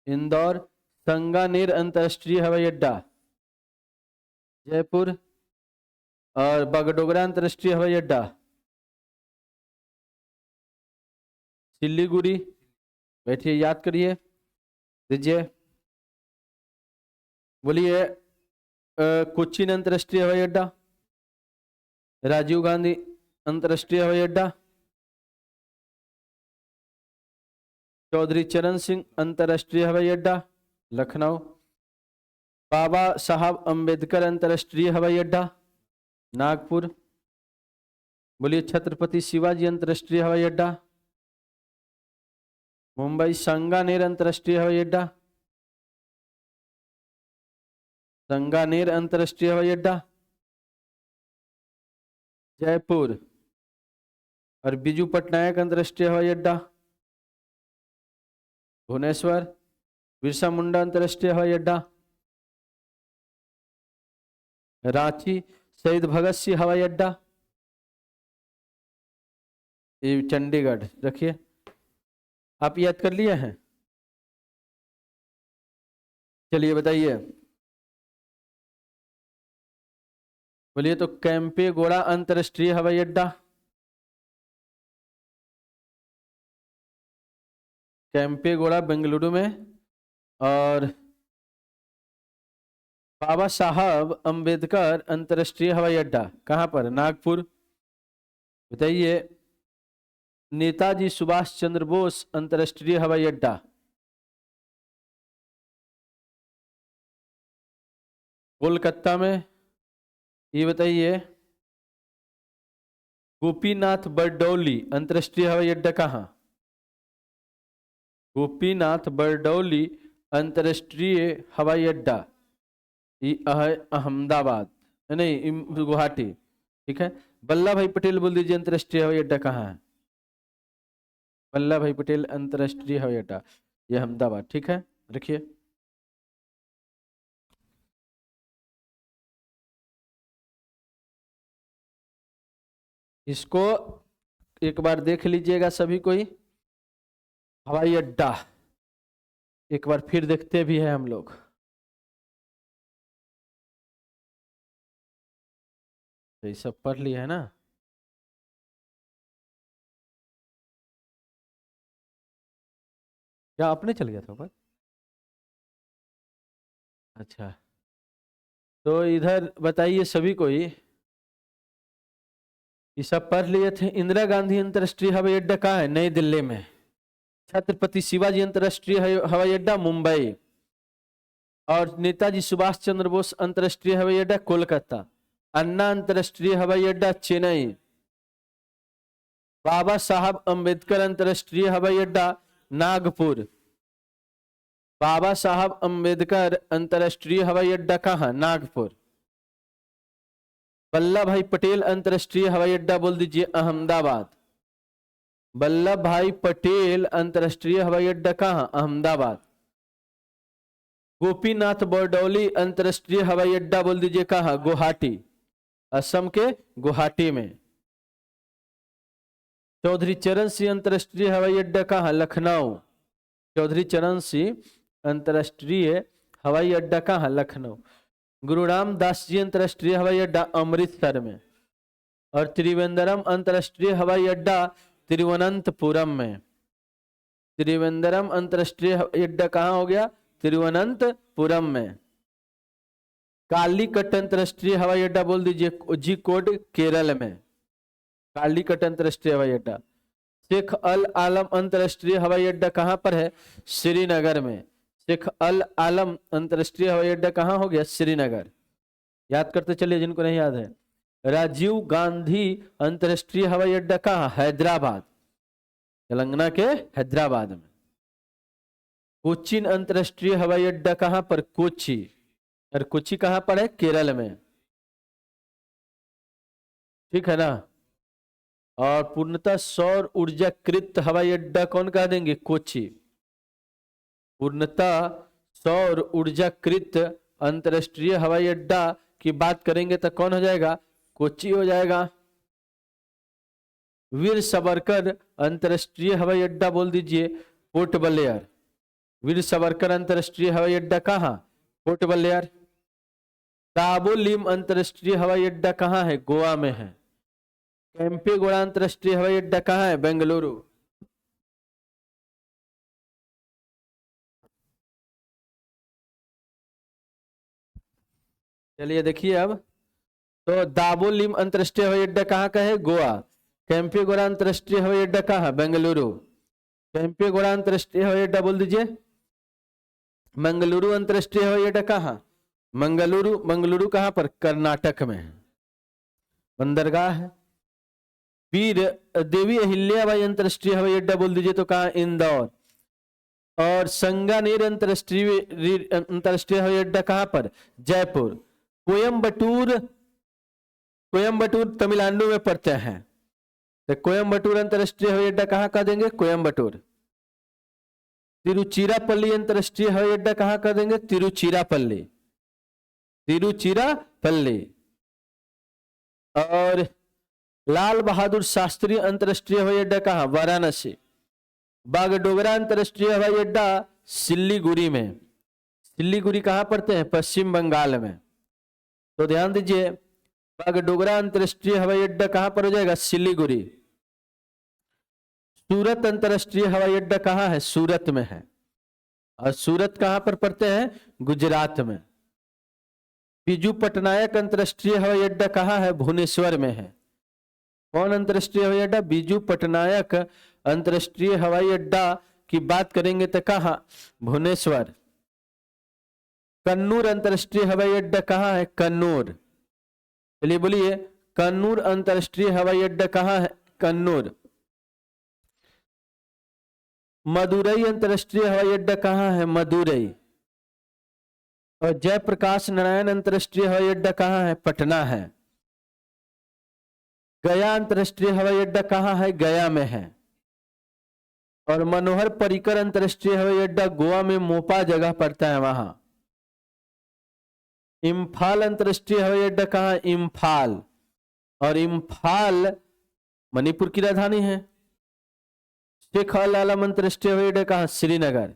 इंदौर। संगानेर अंतर्राष्ट्रीय हवाई अड्डा जयपुर। और बागडोगरा अंतर्राष्ट्रीय हवाई अड्डा सिलीगुड़ी। बैठिए याद करिए, दीजिए। बोलिए कोचीन अंतर्राष्ट्रीय हवाई अड्डा, राजीव गांधी अंतर्राष्ट्रीय हवाई अड्डा, चौधरी चरण सिंह अंतर्राष्ट्रीय हवाई अड्डा लखनऊ, बाबा साहब अंबेडकर अंतर्राष्ट्रीय हवाई अड्डा नागपुर। बोलिए छत्रपति शिवाजी अंतर्राष्ट्रीय हवाई अड्डा मुंबई, संगानेर अंतर्राष्ट्रीय हवाई अड्डा, संगानेर अंतर्राष्ट्रीय हवाई अड्डा जयपुर, और बिजू पटनायक अंतर्राष्ट्रीय हवाई अड्डा भुवनेश्वर, बिरसा मुंडा अंतर्राष्ट्रीय हवाई अड्डा रांची, शहीद भगत सिंह हवाई अड्डा ये चंडीगढ़। रखिए, आप याद कर लिए हैं? चलिए बताइए। बोलिए तो कैंपेगौड़ा अंतर्राष्ट्रीय हवाई अड्डा, कैंपेगौड़ा बेंगलुरु में, और बाबा साहब अंबेडकर अंतर्राष्ट्रीय हवाई अड्डा कहाँ पर? नागपुर। बताइए नेताजी सुभाष चंद्र बोस अंतर्राष्ट्रीय हवाई अड्डा कोलकाता में। ये बताइए गोपीनाथ बरदौली अंतर्राष्ट्रीय हवाई अड्डा कहाँ? गोपीनाथ बरदौली अंतर्राष्ट्रीय हवाई अड्डा ये अहमदाबाद, नहीं गुवाहाटी। ठीक है। वल्लभ भाई पटेल बोल दीजिए अंतर्राष्ट्रीय हवाई अड्डा कहाँ है? वल्लभ भाई पटेल अंतर्राष्ट्रीय हवाई अड्डा ये अहमदाबाद। ठीक है, रखिए। इसको एक बार देख लीजिएगा सभी कोई। हवाई अड्डा एक बार फिर देखते भी हैं हम लोग। ये सब पढ़ लिया है ना? क्या आपने चल गया था ऊपर? अच्छा, तो इधर बताइए सभी कोई, ये सब पढ़ लिए थे। इंदिरा गांधी अंतर्राष्ट्रीय हवाई अड्डा कहाँ है? नई दिल्ली में। छत्रपति शिवाजी अंतर्राष्ट्रीय हवाई अड्डा मुंबई, और नेताजी सुभाष चंद्र बोस अंतर्राष्ट्रीय हवाई अड्डा कोलकाता, अन्ना अंतर्राष्ट्रीय हवाई अड्डा चेन्नई, बाबा साहब अंबेडकर अंतर्राष्ट्रीय हवाई अड्डा नागपुर, बाबा साहब अंबेडकर अंतर्राष्ट्रीय हवाई अड्डा कहाँ? नागपुर। वल्लभ भाई पटेल अंतर्राष्ट्रीय हवाई अड्डा बोल दीजिए अहमदाबाद। वल्लभ भाई पटेल अंतर्राष्ट्रीय हवाई अड्डा कहाँ? अहमदाबाद। गोपीनाथ बरदौली अंतर्राष्ट्रीय हवाई अड्डा बोल दीजिए कहाँ? गुवाहाटी, असम के गुवाहाटी में। चौधरी चरण सिंह अंतर्राष्ट्रीय हवाई अड्डा कहाँ? लखनऊ। चौधरी चरण सिंह अंतर्राष्ट्रीय हवाई अड्डा कहाँ? लखनऊ। गुरु रामदास जी अंतर्राष्ट्रीय हवाई अड्डा अमृतसर में, और त्रिवेंद्रम अंतर्राष्ट्रीय हवाई अड्डा तिरुवनंतपुरम में। त्रिवेंद्रम अंतर्राष्ट्रीय हवाई अड्डा कहाँ हो गया? तिरुवनंतपुरम में। कालीकट अंतर्राष्ट्रीय हवाई अड्डा बोल दीजिए कोझिकोड केरल में। कालीकट अंतर्राष्ट्रीय हवाई अड्डा। शेख अल आलम अंतर्राष्ट्रीय हवाई अड्डा कहाँ पर है? श्रीनगर में। शेख अल आलम अंतर्राष्ट्रीय हवाई अड्डा कहाँ हो गया? श्रीनगर। याद करते चलिए जिनको नहीं याद है। राजीव गांधी अंतर्राष्ट्रीय हवाई अड्डा कहाँ? हैदराबाद, तेलंगाना के हैदराबाद में। कोचीन अंतर्राष्ट्रीय हवाई अड्डा कहाँ पर? कोची, और कोची कहाँ पर है? केरल में। ठीक है ना? और पूर्णतः सौर ऊर्जा कृत हवाई अड्डा कौन कह देंगे? कोची। पूर्णतः सौर ऊर्जा कृत अंतर्राष्ट्रीय हवाई अड्डा की बात करेंगे तो कौन हो जाएगा? कोची हो जाएगा। वीर सावरकर अंतर्राष्ट्रीय हवाई अड्डा बोल दीजिए पोर्ट ब्लेयर। वीर सावरकर अंतरराष्ट्रीय हवाई अड्डा कहाँ? Port Blair. दाबोलिम अंतरराष्ट्रीय हवाई अड्डा कहाँ है? गोवा में है। केम्पेगौड़ा अंतरराष्ट्रीय हवाई अड्डा कहाँ है? बेंगलुरु। चलिए देखिए अब, तो दाबोलिम अंतरराष्ट्रीय हवाई अड्डा कहाँ का है? गोवा। केम्पेगौड़ा अंतरराष्ट्रीय हवाई अड्डा कहाँ? बेंगलुरु। केम्पेगौड़ा अंतरराष्ट्रीय हवाई अड्डा बोल दीजिए। मंगलुरु अंतरराष्ट्रीय हवाई अड्डा कहाँ? मंगलुरु। मंगलुरु कहाँ पर? कर्नाटक में है, बंदरगाह है। वीर देवी अहिल्याबाई अंतरराष्ट्रीय हवाई अड्डा बोल दीजिए तो कहाँ? इंदौर। और संगानेर अंतरराष्ट्रीय हवाई अड्डा कहाँ पर? जयपुर। कोयम्बटूर, कोयम्बटूर तमिलनाडु में पड़ते हैं, तो कोयम्बटूर अंतरराष्ट्रीय हवाई अड्डा कहाँ कर देंगे? कोयम्बटूर। तिरुचिरापल्ली अंतरराष्ट्रीय हवाई अड्डा कहाँ कर देंगे? तिरुचिरापल्ली, तिरुचिरापल्ली। और लाल बहादुर शास्त्री अंतरराष्ट्रीय हवाई अड्डा कहाँ? वाराणसी। बागडोगरा अंतरराष्ट्रीय हवाई अड्डा सिल्लीगुड़ी में। सिल्लीगुड़ी कहाँ पड़ते हैं? पश्चिम बंगाल में। तो ध्यान दीजिए, बागडोगरा अंतरराष्ट्रीय हवाई अड्डा कहाँ पर हो जाएगा? सिल्लीगुड़ी। सूरत अंतरराष्ट्रीय हवाई अड्डा कहाँ है? सूरत में है। और सूरत कहाँ पर पड़ते हैं? गुजरात में। बीजू पटनायक अंतरराष्ट्रीय हवाई अड्डा कहाँ है? भुवनेश्वर में है। कौन अंतरराष्ट्रीय हवाई अड्डा? बीजू पटनायक अंतरराष्ट्रीय हवाई अड्डा की बात करेंगे तो कहाँ? भुवनेश्वर। कन्नूर अंतरराष्ट्रीय हवाई अड्डा कहाँ है? कन्नूर। चलिए बोलिए, कन्नूर अंतरराष्ट्रीय हवाई अड्डा कहाँ है? कन्नूर। मदुरई अंतरराष्ट्रीय हवाई अड्डा कहाँ है? मदुरई। और जयप्रकाश नारायण अंतरराष्ट्रीय हवाई अड्डा कहाँ है? पटना है। गया अंतरराष्ट्रीय हवाई अड्डा कहाँ है? गया में है। और मनोहर पर्रिकर अंतरराष्ट्रीय हवाई अड्डा गोवा में मोपा जगह पड़ता है, वहां। इम्फाल अंतरराष्ट्रीय हवाई अड्डा कहाँ है? इम्फाल। और इम्फाल मणिपुर की राजधानी है। शेख अल आलम अंतरराष्ट्रीय हवाई अड्डा कहाँ? श्रीनगर।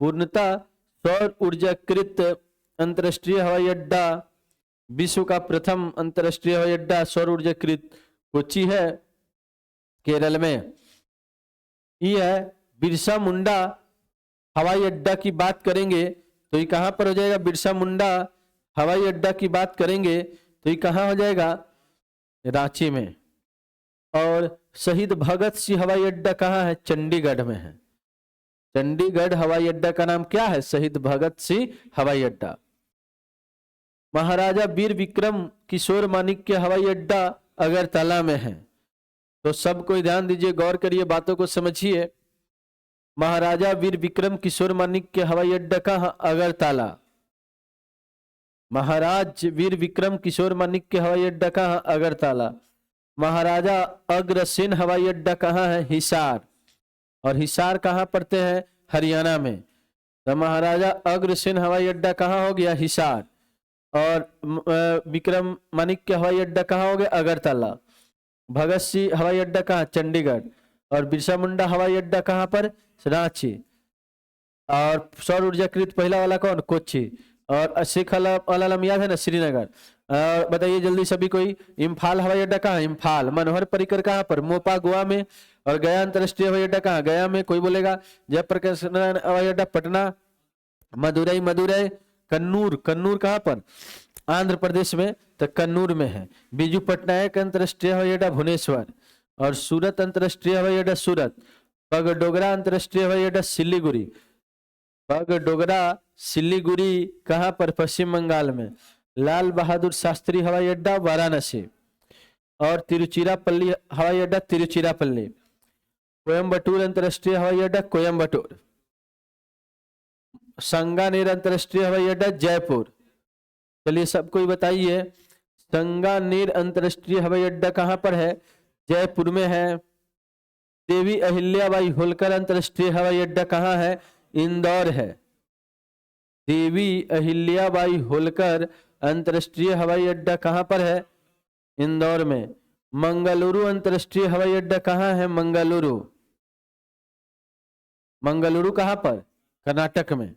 पूर्णतः सौर ऊर्जाकृत अंतरराष्ट्रीय हवाई अड्डा, विश्व का प्रथम अंतरराष्ट्रीय हवाई अड्डा सौर ऊर्जाकृत कोच्चि है, केरल में। ये है बिरसा मुंडा हवाई अड्डा की बात करेंगे तो ये कहां पर हो जाएगा? बिरसा मुंडा हवाई अड्डा की बात करेंगे तो ये कहां हो जाएगा? रांची में। और शहीद भगत सिंह हवाई अड्डा कहाँ है? चंडीगढ़ में है। चंडीगढ़ हवाई अड्डा का नाम क्या है? शहीद भगत सिंह हवाई अड्डा। महाराजा वीर विक्रम किशोर माणिक्य हवाई अड्डा अगरतला में है। तो सब कोई ध्यान दीजिए, गौर करिए, बातों को समझिए। महाराजा वीर विक्रम किशोर माणिक्य हवाई अड्डा कहाँ? अगरतला। महाराज वीर विक्रम किशोर माणिक्य हवाई अड्डा कहाँ? अगरतला। महाराजा अग्रसेन हवाई अड्डा कहाँ है? हिसार। और हिसार कहाँ पड़ते हैं? हरियाणा में। तो महाराजा अग्रसेन हवाई अड्डा कहाँ हो गया? हिसार। और विक्रम माणिक्य हवाई अड्डा कहाँ हो गया? अगरतला। भगत सिंह हवाई अड्डा कहाँ? चंडीगढ़। और बिरसा मुंडा हवाई अड्डा कहाँ पर? रांची। और सौर ऊर्जाकृत पहला वाला कौन? कोच्चि। और शेख अल आलम याद है ना? श्रीनगर। बताइए जल्दी सभी कोई, इम्फाल हवाई अड्डा कहाँ? इम्फाल। मनोहर पर्रिकर कहाँ पर? मोपा गोवा में। और गया अंतरराष्ट्रीय हवाई अड्डा कहाँ? गया में। कोई बोलेगा जयप्रकाश नारायण हवाई अड्डा पटना। मदुरई, मदुरई। कन्नूर, कन्नूर कहाँ पर? आंध्र प्रदेश में, तो कन्नूर में है। बीजू पटनायक अंतरराष्ट्रीय हवाई अड्डा भुवनेश्वर। और सूरत अंतरराष्ट्रीय हवाई अड्डा सूरत। बागडोगरा अंतरराष्ट्रीय हवाई अड्डा सिल्लीगुड़ी। बागडोगरा सिल्लीगुड़ी कहाँ पर? पश्चिम बंगाल में। लाल बहादुर शास्त्री हवाई अड्डा वाराणसी। और तिरुचिरापल्ली हवाई अड्डा तिरुचिरापल्ली। कोयम्बटूर अंतरराष्ट्रीय हवाई अड्डा कोयम्बटूर। संगानेर अंतरराष्ट्रीय हवाई अड्डा जयपुर। चलिए सबको बताइए, संगानेर अंतरराष्ट्रीय हवाई अड्डा कहाँ पर है? जयपुर में है। देवी अहिल्याबाई होलकर अंतरराष्ट्रीय हवाई अड्डा कहाँ है? इंदौर है। देवी अहिल्याबाई होलकर अंतरराष्ट्रीय हवाई अड्डा कहाँ पर है? इंदौर में। मंगलुरु अंतरराष्ट्रीय हवाई अड्डा कहाँ है? मंगलुरु। मंगलुरु कहाँ पर? कर्नाटक में।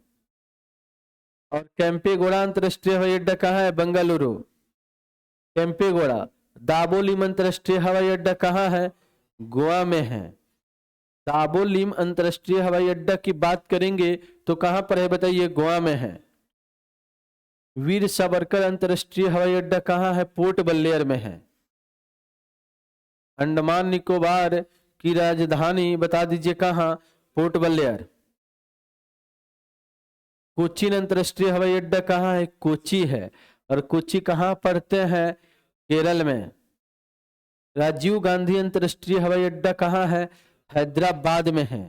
और केम्पेगौड़ा अंतरराष्ट्रीय हवाई अड्डा कहाँ है? बेंगलुरु। केम्पेगौड़ा। दाबोलिम अंतरराष्ट्रीय हवाई अड्डा कहाँ है? गोवा में है। दाबोलिम अंतरराष्ट्रीय हवाई अड्डा की बात करेंगे तो कहां पर है बताइए? गोवा में है। वीर सावरकर अंतरराष्ट्रीय हवाई अड्डा कहां है? पोर्ट ब्लेयर में है। अंडमान निकोबार की राजधानी बता दीजिए कहां? Port Blair. कोचीन अंतरराष्ट्रीय हवाई अड्डा कहां है? कोची है। और कोची कहां पड़ते हैं? केरल में। राजीव गांधी अंतरराष्ट्रीय हवाई अड्डा कहां है? हैदराबाद में है।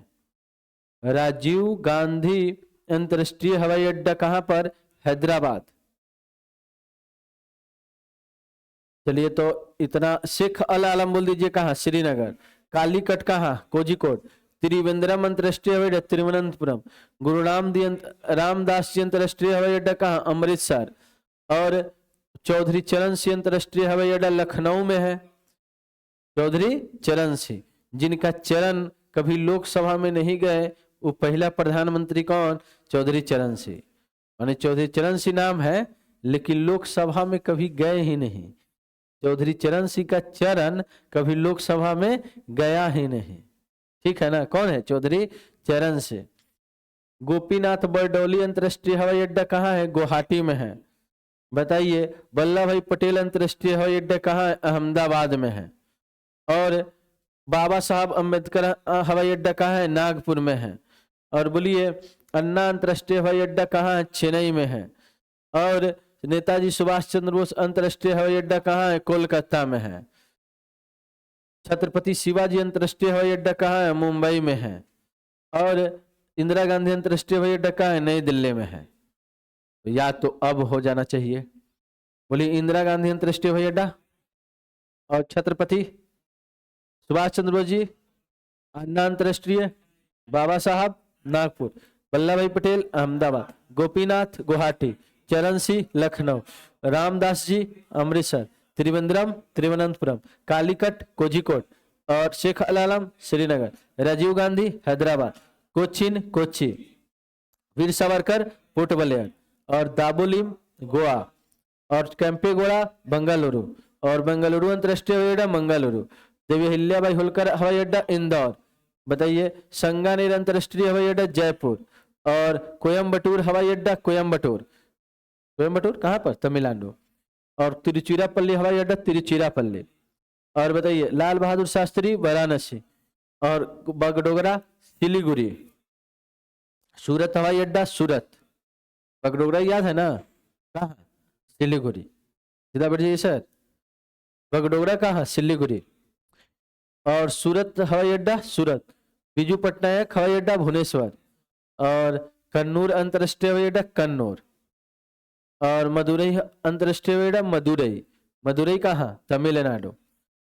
राजीव गांधी अंतरराष्ट्रीय हवाई अड्डा कहां पर? हैदराबाद। चलिए तो इतना। शेख अल आलम बोल दीजिए कहां? श्रीनगर। कालीकट कहां? कोझिकोड। त्रिवेंद्रम अंतरराष्ट्रीय हवाई अड्डा तिरुवनंतपुरम। गुरु रामदास जी अंतरराष्ट्रीय हवाई अड्डा कहां? अमृतसर। और चौधरी चरण सिंह अंतरराष्ट्रीय हवाई अड्डा लखनऊ में है। चौधरी चरण सिंह, जिनका चरण कभी लोकसभा में नहीं गए, वो पहला प्रधानमंत्री कौन? चौधरी चरण सिंह। माने चौधरी चरण सिंह नाम है लेकिन लोकसभा में कभी गए ही नहीं। चौधरी चरण सिंह का चरण कभी लोकसभा में गया ही नहीं। ठीक है ना? कौन है? चौधरी चरण सिंह। गोपीनाथ बरदौली अंतरराष्ट्रीय हवाई अड्डा कहाँ है? गुवाहाटी में है। बताइए वल्लभ भाई पटेल अंतरराष्ट्रीय हवाई अड्डा कहाँ है? अहमदाबाद में है। और बाबा साहब अम्बेडकर हवाई अड्डा कहाँ है? नागपुर में है। और बोलिए अन्ना अंतरराष्ट्रीय हवाई अड्डा कहाँ है? चेन्नई में है। और नेताजी सुभाष चंद्र बोस अंतरराष्ट्रीय हवाई अड्डा कहाँ है? कोलकाता में है। छत्रपति शिवाजी अंतरराष्ट्रीय हवाई अड्डा कहाँ है? मुंबई में है। और इंदिरा गांधी अंतरराष्ट्रीय हवाई अड्डा कहाँ है? नई दिल्ली में है। तो या तो अब हो जाना चाहिए। बोलिए इंदिरा गांधी अंतरराष्ट्रीय हवाई अड्डा और छत्रपति सुभाष चंद्र बोस जी अन्ना अंतरराष्ट्रीय, बाबा साहब नागपुर, वल्लभ भाई पटेल अहमदाबाद, गोपीनाथ गुवाहाटी, चरण सिंह लखनऊ, रामदास जी अमृतसर, त्रिवेंद्रम तिरुवनंतपुरम, कालीकट कोझिकोड और शेख अल आलम श्रीनगर, राजीव गांधी हैदराबाद, कोचीन कोच्चि, वीर सावरकर पोर्ट ब्लेयर और दाबोलिम गोवा और केम्पेगौड़ा बेंगलुरु और बेंगलुरु अंतरराष्ट्रीय हवाई अड्डा मंगलुरु, देवी अहिल्याबाई होलकर हवाई अड्डा इंदौर। बताइए संगानेर अंतरराष्ट्रीय हवाई अड्डा जयपुर और कोयम्बटूर हवाई अड्डा कोयम्बटूर। कोयम्बटूर कहां पर? तमिलनाडु। और तिरुचिरापल्ली हवाई अड्डा तिरुचिरापल्ली। और बताइए लाल बहादुर शास्त्री वाराणसी और बगडोगरा सिलीगुड़ी। सूरत हवाई अड्डा सूरत। बगडोगरा याद है ना? कहाँ? सिलीगुड़ी। सीधा बैठ जाइए सर। बगडोगरा कहाँ? सिलीगुड़ी। और सूरत हवाई अड्डा सूरत। बिजू पटनायक हवाई अड्डा भुवनेश्वर और कन्नूर अंतरराष्ट्रीय हवाई अड्डा कन्नौर और मदुरई अंतरराष्ट्रीय हवाई अड्डा मदुरई। मदुरई कहाँ? तमिलनाडु।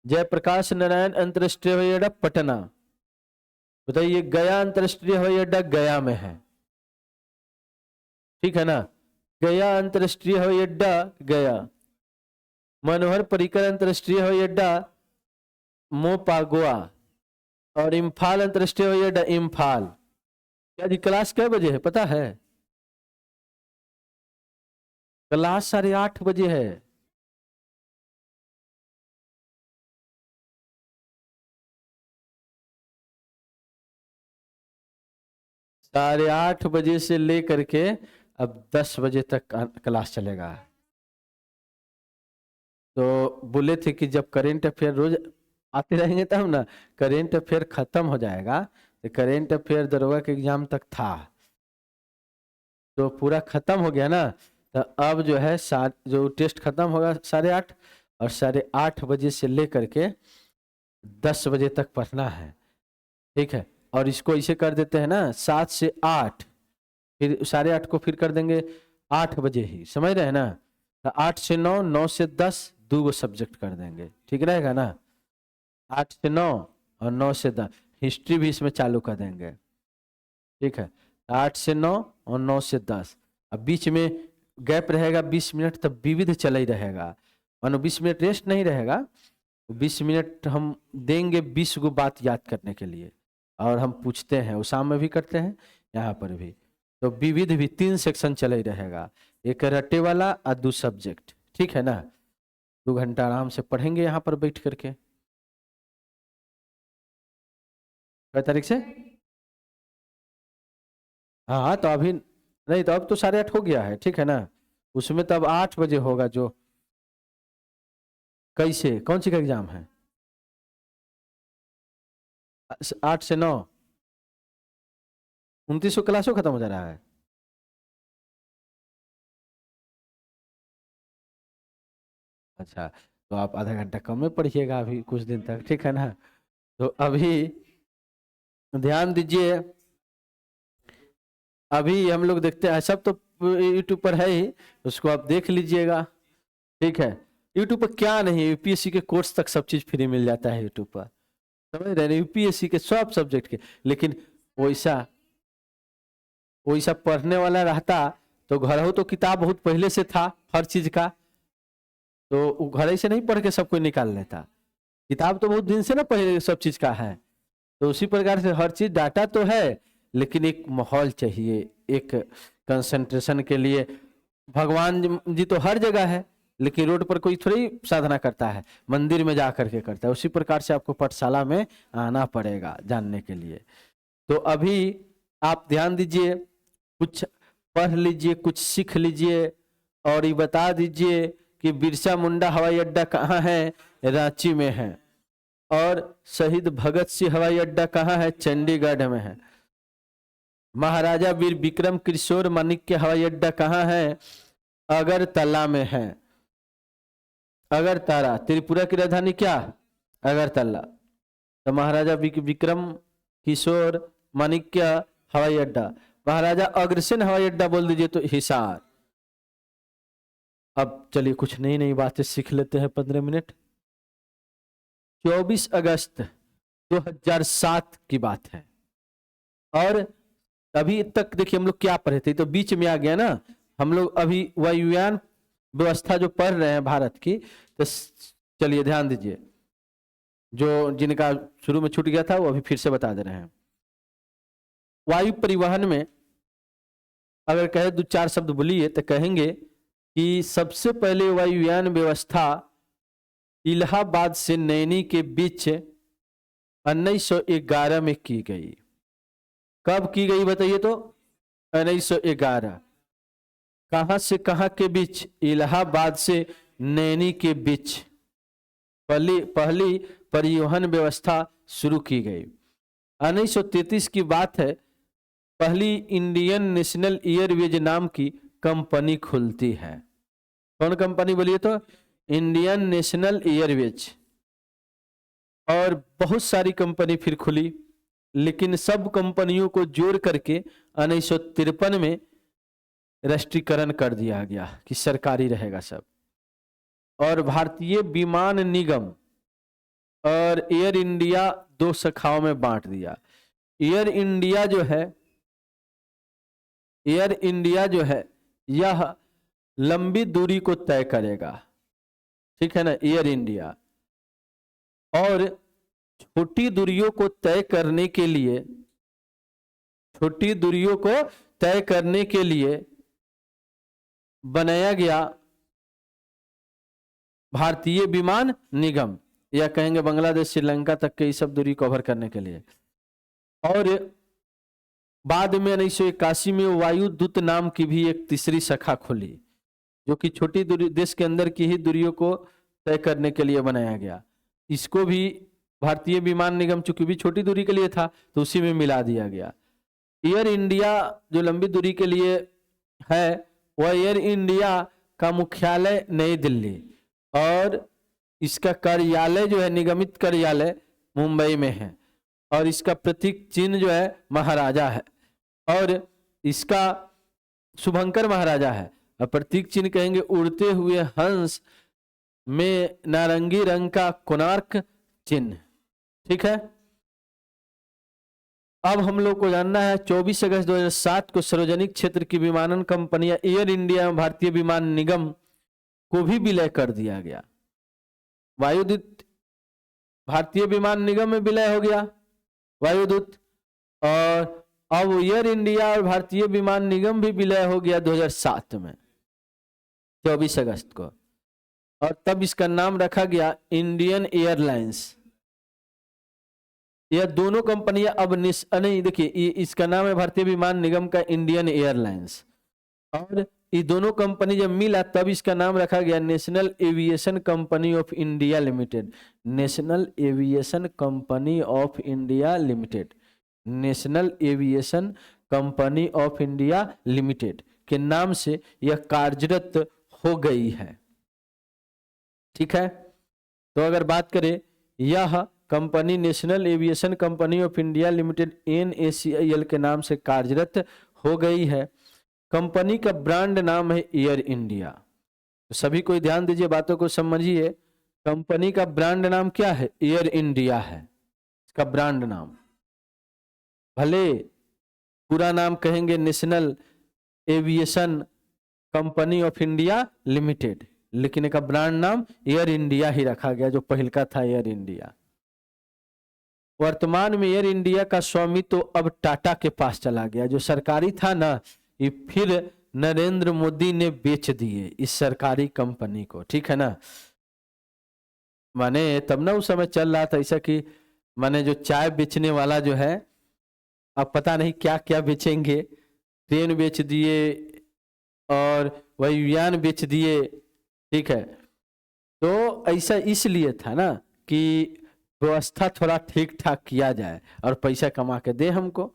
जयप्रकाश नारायण अंतरराष्ट्रीय हवाई अड्डा पटना। बताइए गया अंतरराष्ट्रीय हवाई अड्डा गया में है। ठीक है ना? गया अंतरराष्ट्रीय हवाई अड्डा गया। मनोहर पर्रिकर अंतरराष्ट्रीय हवाई अड्डा मोपा गोवा और इम्फाल अंतरराष्ट्रीय हवाई अड्डा इम्फाल। क्या जी क्लास कै बजे है पता है? क्लास 8:30 बजे है। साढ़े 8 बजे से लेकर के अब 10 बजे तक क्लास चलेगा। तो बोले थे कि जब करेंट अफेयर रोज आते रहेंगे तब ना। करेंट अफेयर खत्म हो जाएगा। तो करेंट अफेयर दरोगा के एग्जाम तक था तो पूरा खत्म हो गया ना। तो अब जो है जो टेस्ट खत्म होगा 8:30 और 8:30 बजे से लेकर के 10 बजे तक पढ़ना है। ठीक है? और इसको इसे कर देते हैं ना 7 से 8, फिर 8:30 को फिर कर देंगे 8 बजे ही। समझ रहे हैं ना? तो 8 से 9, 9 से 10 2 सब्जेक्ट कर देंगे। ठीक रहेगा ना? 8 से 9 और 9 से 10 हिस्ट्री भी इसमें चालू कर देंगे। ठीक है? 8 से 9 और 9 से 10। अब बीच में गैप रहेगा 20 मिनट, तब विविध चला ही रहेगा। मानो 20 मिनट रेस्ट नहीं रहेगा, 20 मिनट हम देंगे 20 गो बात याद करने के लिए। और हम पूछते हैं, उसाम में भी करते हैं, यहाँ पर भी। तो विविध भी 3 सेक्शन चले रहेगा, एक रट्टे वाला और 2 सब्जेक्ट, ठीक है ना। 2 घंटा आराम से पढ़ेंगे यहाँ पर बैठ करके। 6 तारीख से, हाँ तो अभी नहीं, तो अब तो 8:30 हो गया है, ठीक है ना। उसमें तब 8 बजे होगा जो, कैसे कौन सी का एग्जाम है? 8 से 9, 29 को क्लासों खत्म हो जा रहा है। अच्छा, तो आप आधा घंटा कम में पढ़िएगा अभी कुछ दिन तक, ठीक है ना। तो अभी ध्यान दीजिए, अभी हम लोग देखते हैं, सब तो यूट्यूब पर है ही, उसको आप देख लीजिएगा, ठीक है। यूट्यूब पर क्या नहीं, यूपीएससी के कोर्स तक सब चीज फ्री मिल जाता है यूट्यूब पर, समझ रहे हैं, यूपीएससी के सब सब्जेक्ट के। लेकिन वैसा वैसा पढ़ने वाला रहता तो घर हो तो किताब बहुत पहले से था हर चीज का, तो वो घर ही से नहीं पढ़ के सब कोई निकाल लेता, किताब तो बहुत दिन से ना पहले सब चीज का है। तो उसी प्रकार से हर चीज डाटा तो है, लेकिन एक माहौल चाहिए, एक कंसंट्रेशन के लिए। भगवान जी तो हर जगह है, लेकिन रोड पर कोई थोड़ी साधना करता है, मंदिर में जा करके करता है। उसी प्रकार से आपको पाठशाला में आना पड़ेगा जानने के लिए। तो अभी आप ध्यान दीजिए, कुछ पढ़ लीजिए, कुछ सीख लीजिए, और ये बता दीजिए कि बिरसा मुंडा हवाई अड्डा कहाँ है? रांची में है। और शहीद भगत सिंह हवाई अड्डा कहाँ है? चंडीगढ़ में है। महाराजा वीर विक्रम किशोर माणिक्य हवाई अड्डा कहाँ है? अगरतला में है। अगरतला, त्रिपुरा की राजधानी क्या? अगरतला। तो महाराजा विक्रम किशोर माणिक्य हवाई अड्डा, महाराजा अग्रसेन हवाई अड्डा बोल दीजिए तो हिसार। अब चलिए कुछ नई नई बातें सीख लेते हैं 15 मिनट। 24 अगस्त 2007 की बात है, और अभी तक देखिए हम लोग क्या पढ़े थे, तो बीच में आ गया ना। हम लोग अभी वायुयान व्यवस्था जो पढ़ रहे हैं भारत की, तो चलिए ध्यान दीजिए, जो जिनका शुरू में छूट गया था वो अभी फिर से बता दे रहे हैं। वायु परिवहन में अगर कहे 2-4 शब्द बोलिए तो कहेंगे कि सबसे पहले वायुयान व्यवस्था इलाहाबाद से नैनी के बीच 1911 में की गई। कब की गई बताइए तो? 1911। कहां से कहां के बीच? इलाहाबाद से नैनी के बीच पहली परिवहन व्यवस्था शुरू की गई। 1933 की बात है, पहली इंडियन नेशनल एयरवेज नाम की कंपनी खुलती है। कौन कंपनी बोलिए तो? Indian national Airways. और बहुत सारी कंपनी फिर खुली, लेकिन सब कंपनियों को जोड़ करके 1953 में राष्ट्रीयकरण कर दिया गया कि सरकारी रहेगा सब। और भारतीय विमान निगम और एयर इंडिया 2 शाखाओं में बांट दिया। एयर इंडिया जो है यह लंबी दूरी को तय करेगा, ठीक है ना, एयर इंडिया। और छोटी दूरियों को तय करने के लिए बनाया गया भारतीय विमान निगम, या कहेंगे बांग्लादेश श्रीलंका तक के सब दूरी कवर करने के लिए। और बाद में 1981 में वायुदूत नाम की भी एक तीसरी शाखा खुली, जो कि छोटी दूरी, देश के अंदर की ही दूरियों को तय करने के लिए बनाया गया। इसको भी भारतीय विमान निगम, चूंकि भी छोटी दूरी के लिए था, तो उसी में मिला दिया गया। एयर इंडिया जो लंबी दूरी के लिए है, वह एयर इंडिया का मुख्यालय नई दिल्ली, और इसका कार्यालय जो है, निगमित कार्यालय मुंबई में है। और इसका प्रतीक चिन्ह जो है महाराजा है, और इसका शुभंकर महाराजा है। और प्रतीक चिन्ह कहेंगे उड़ते हुए हंस में नारंगी रंग का कोणार्क चिन्ह, ठीक है। अब हम लोग को जानना है 24 अगस्त 2007 को सार्वजनिक क्षेत्र की विमानन कंपनियां एयर इंडिया एवं भारतीय विमान निगम को भी विलय कर दिया गया। वायुदूत भारतीय विमान निगम में विलय हो गया वायुदूत, और अब एयर इंडिया और भारतीय विमान निगम भी विलय हो गया 2007 में 24 अगस्त को, और तब इसका नाम रखा गया इंडियन एयरलाइंस। यह दोनों कंपनियां अब नहीं, देखिए इसका नाम है भारतीय विमान निगम का इंडियन एयरलाइंस, और ये दोनों कंपनी जब मिला तब इसका नाम रखा गया national aviation company of India limited. National aviation company of India limited, national aviation company of India limited के नाम से यह कार्यरत हो गई है। ठीक है, तो अगर बात करें, यह company national aviation company of India limited NACIL के नाम से कार्यरत हो गई है। कंपनी का ब्रांड नाम है एयर इंडिया। तो सभी कोई ध्यान दीजिए, बातों को समझिए। कंपनी का ब्रांड नाम क्या है? एयर इंडिया है इसका ब्रांड नाम। भले पूरा नाम कहेंगे national aviation company of India limited, लेकिन इसका ब्रांड नाम एयर इंडिया ही रखा गया, जो पहले का था एयर इंडिया। वर्तमान में एयर इंडिया का स्वामित्व तो अब टाटा के पास चला गया। जो सरकारी था ना, ये फिर नरेंद्र मोदी ने बेच दिए इस सरकारी कंपनी को। ठीक है ना, माने तब ना उस समय चल रहा था ऐसा कि माने जो चाय बेचने वाला जो है, अब पता नहीं क्या क्या बेचेंगे, ट्रेन बेच दिए और वायुयान बेच दिए। ठीक है, तो ऐसा इसलिए था ना कि व्यवस्था थोड़ा ठीक ठाक किया जाए और पैसा कमा के दे हमको,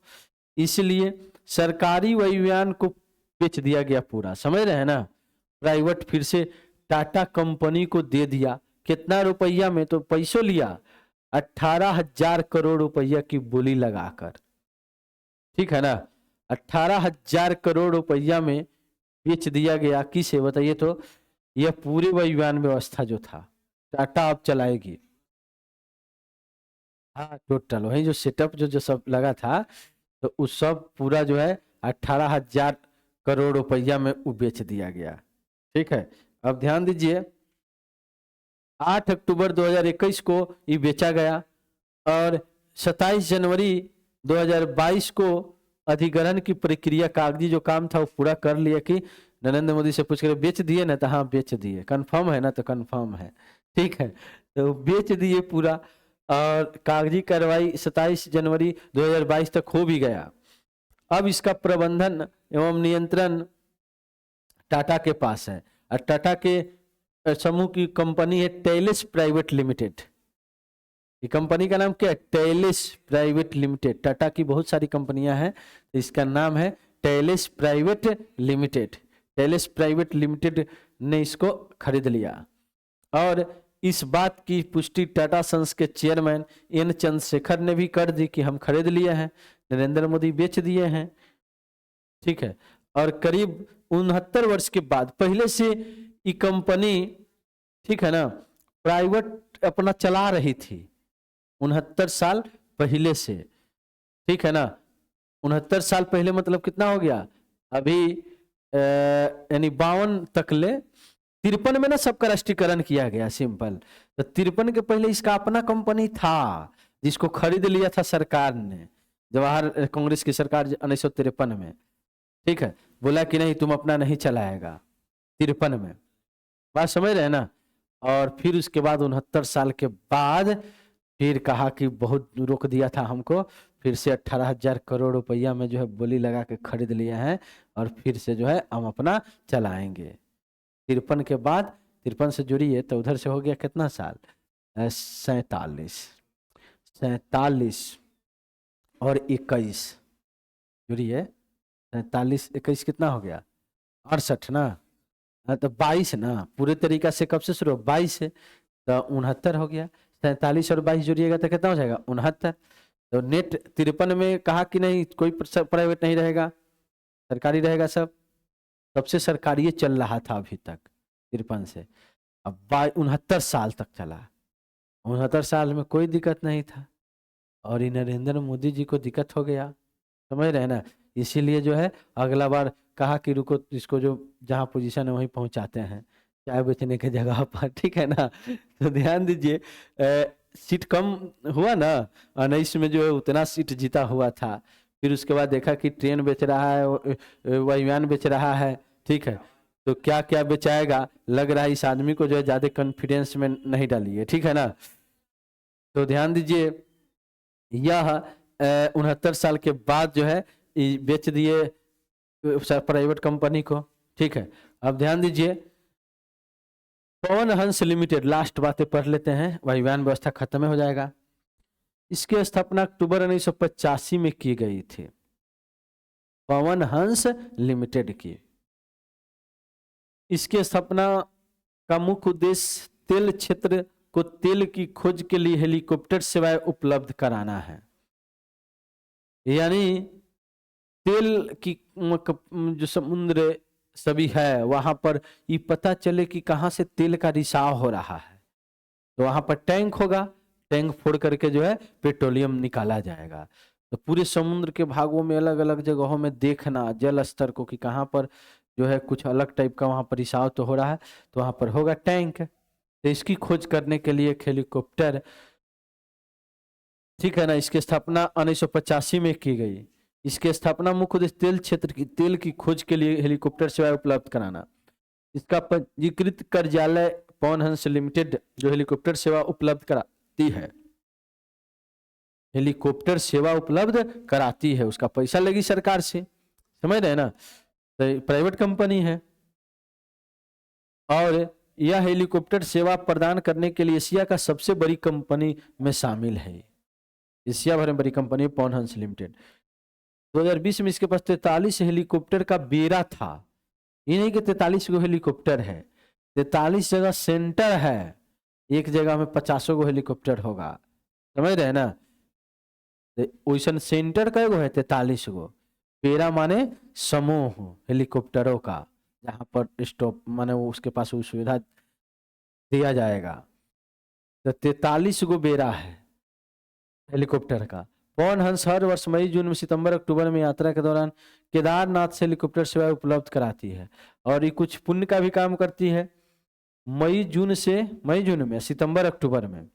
इसलिए सरकारी वायुयान को बेच दिया गया पूरा। समझ रहे हैं ना, प्राइवेट फिर से टाटा कंपनी को दे दिया। कितना रुपया में? तो पैसों लिया 18,000 करोड़ रुपया की बोली लगाकर। ठीक है ना, 18,000 करोड़ रुपया में बेच दिया गया। किसे बताइए? तो यह पूरी वायुयान व्यवस्था जो था टाटा अब चलाएगी। हाँ, टोटल वही जो सेटअप जो सब लगा था, तो उस सब पूरा जो है 18,000 करोड़ रुपया में वो बेच दिया गया। ठीक है, अब ध्यान दीजिए, 8 अक्टूबर 2021 को ये बेचा गया और 27 जनवरी 2022 को अधिग्रहण की प्रक्रिया, कागजी जो काम था वो पूरा कर लिया। कि नरेंद्र मोदी से पूछ कर बेच दिए ना, तो हाँ बेच दिए। कंफर्म है ना? तो कंफर्म है। ठीक है, तो बेच दिए पूरा, और कागजी कार्रवाई 27 जनवरी 2022 तक हो भी गया। अब इसका प्रबंधन एवं नियंत्रण टाटा के पास है, और टाटा के समूह की कंपनी है टेलिस प्राइवेट लिमिटेड। ये कंपनी का नाम क्या है? Tellis private limited. टाटा की बहुत सारी कंपनियां हैं, तो इसका नाम है Tellis private limited. Tellis private limited ने इसको खरीद लिया, और इस बात की पुष्टि टाटा सन्स के चेयरमैन N चंद्रशेखर ने भी कर दी कि हम खरीद लिए हैं, नरेंद्र मोदी बेच दिए हैं। ठीक है, और करीब 69 वर्ष के बाद, पहले से ये कंपनी, ठीक है ना, प्राइवेट अपना चला रही थी 69 साल पहले से। ठीक है ना, 69 साल पहले मतलब कितना हो गया अभी, यानी 52 तक ले। 53 में ना सबका राष्ट्रीयकरण किया गया, सिंपल। तो 53 के पहले इसका अपना कंपनी था, जिसको खरीद लिया था सरकार ने, जवाहर कांग्रेस की सरकार 1953 में। ठीक है, बोला कि नहीं तुम अपना नहीं चलाएगा 53 में, बात समझ रहे हैं ना। और फिर उसके बाद 69 साल के बाद फिर कहा कि बहुत रोक दिया था हमको, फिर से 18,000 करोड़ रुपया में जो है बोली लगा के खरीद लिया है, और फिर से जो है हम अपना चलाएंगे। 53 के बाद, 53 से जुड़िए तो उधर से हो गया कितना साल? 47 और 21 जुड़िए, 47 21 कितना हो गया? 68 ना। तो 22 ना, पूरे तरीका से कब से शुरू? 22 से, तो 69 हो गया। 47 और 22 जुड़िएगा तो कितना हो जाएगा? 69। तो नेट 53 में कहा कि नहीं कोई प्राइवेट नहीं रहेगा, सरकारी रहेगा सब। सबसे सरकारी ये चल रहा था अभी तक 53 से। अब 69 साल तक चला। 69 साल में कोई दिक्कत नहीं था, और नरेंद्र मोदी जी को दिक्कत हो गया। समझ रहे हैं ना, इसीलिए जो है अगला बार कहा कि रुको, इसको जो जहाँ पोजीशन है वहीं पहुंचाते हैं, चाय बेचने के जगह पर। ठीक है ना, तो ध्यान दीजिए, सीट कम हुआ ना 19 में, जो है उतना सीट जीता हुआ था, फिर उसके बाद देखा कि ट्रेन बेच रहा है, वायुयान बेच रहा है, ठीक है, तो क्या क्या बेचाएगा, लग रहा है इस आदमी को जो है ज्यादा कॉन्फिडेंस में नहीं डालिए, ठीक है ना। तो ध्यान दीजिए, यह 69 साल के बाद जो है बेच दिए प्राइवेट कंपनी को, ठीक है। अब ध्यान दीजिए, पवन हंस लिमिटेड, लास्ट बातें पढ़ लेते हैं, वायुयान व्यवस्था खत्म हो जाएगा। इसकी स्थापना अक्टूबर 1985 में की गई थी, पवन हंस लिमिटेड की। इसकी स्थापना का मुख्य उद्देश्य तेल क्षेत्र को तेल की खोज के लिए हेलीकॉप्टर सेवाएं उपलब्ध कराना है। यानी तेल की जो समुद्र सभी है वहां पर ये पता चले कि कहां से तेल का रिसाव हो रहा है, तो वहां पर टैंक होगा, टैंक फोड़ करके जो है पेट्रोलियम निकाला जाएगा। तो पूरे समुद्र के भागों में अलग अलग जगहों में देखना जल स्तर को कि कहां पर जो है कुछ अलग टाइप का वहां पर रिसाव तो हो रहा है, तो वहां पर होगा टैंक। तो इसकी खोज करने के लिए एक हेलीकॉप्टर, ठीक है ना, इसकी स्थापना 1985 में की गई। इसकी स्थापना मुख्य उद्देश्य तेल क्षेत्र की तेल की खोज के लिए हेलीकॉप्टर सेवाएं उपलब्ध कराना। इसका पंजीकृत कार्यालय पवन हंस लिमिटेड जो हेलीकॉप्टर सेवा उपलब्ध कराती है, हेलीकॉप्टर सेवा उपलब्ध कराती है, उसका पैसा लगी सरकार से, समझ रहे हैं ना, तो प्राइवेट कंपनी है। और यह हेलीकॉप्टर सेवा प्रदान करने के लिए एशिया का सबसे बड़ी कंपनी में शामिल है, एशिया भर में बड़ी कंपनी पवन हंस लिमिटेड। 2020 में इसके पास 43 हेलीकॉप्टर का बेड़ा था, ये नहीं कि 43 गो हेलीकॉप्टर है, 43 जगह सेंटर है, एक जगह में 50 गो हेलीकॉप्टर होगा, समझ रहे हैं ना। वैसा सेंटर कई गो है, 43 गो। बेड़ा माने समूह हेलीकॉप्टरों का, जहां पर स्टॉप माने उसके पास वो सुविधा दिया जाएगा। तो 43 गो बेड़ा है हेलीकॉप्टर का। पवन हंस हर वर्ष मई जून सितंबर अक्टूबर में यात्रा के दौरान केदारनाथ से हेलीकॉप्टर सेवाएं उपलब्ध कराती है, और ये कुछ पुण्य का भी काम करती है। मई जून में सितंबर अक्टूबर में,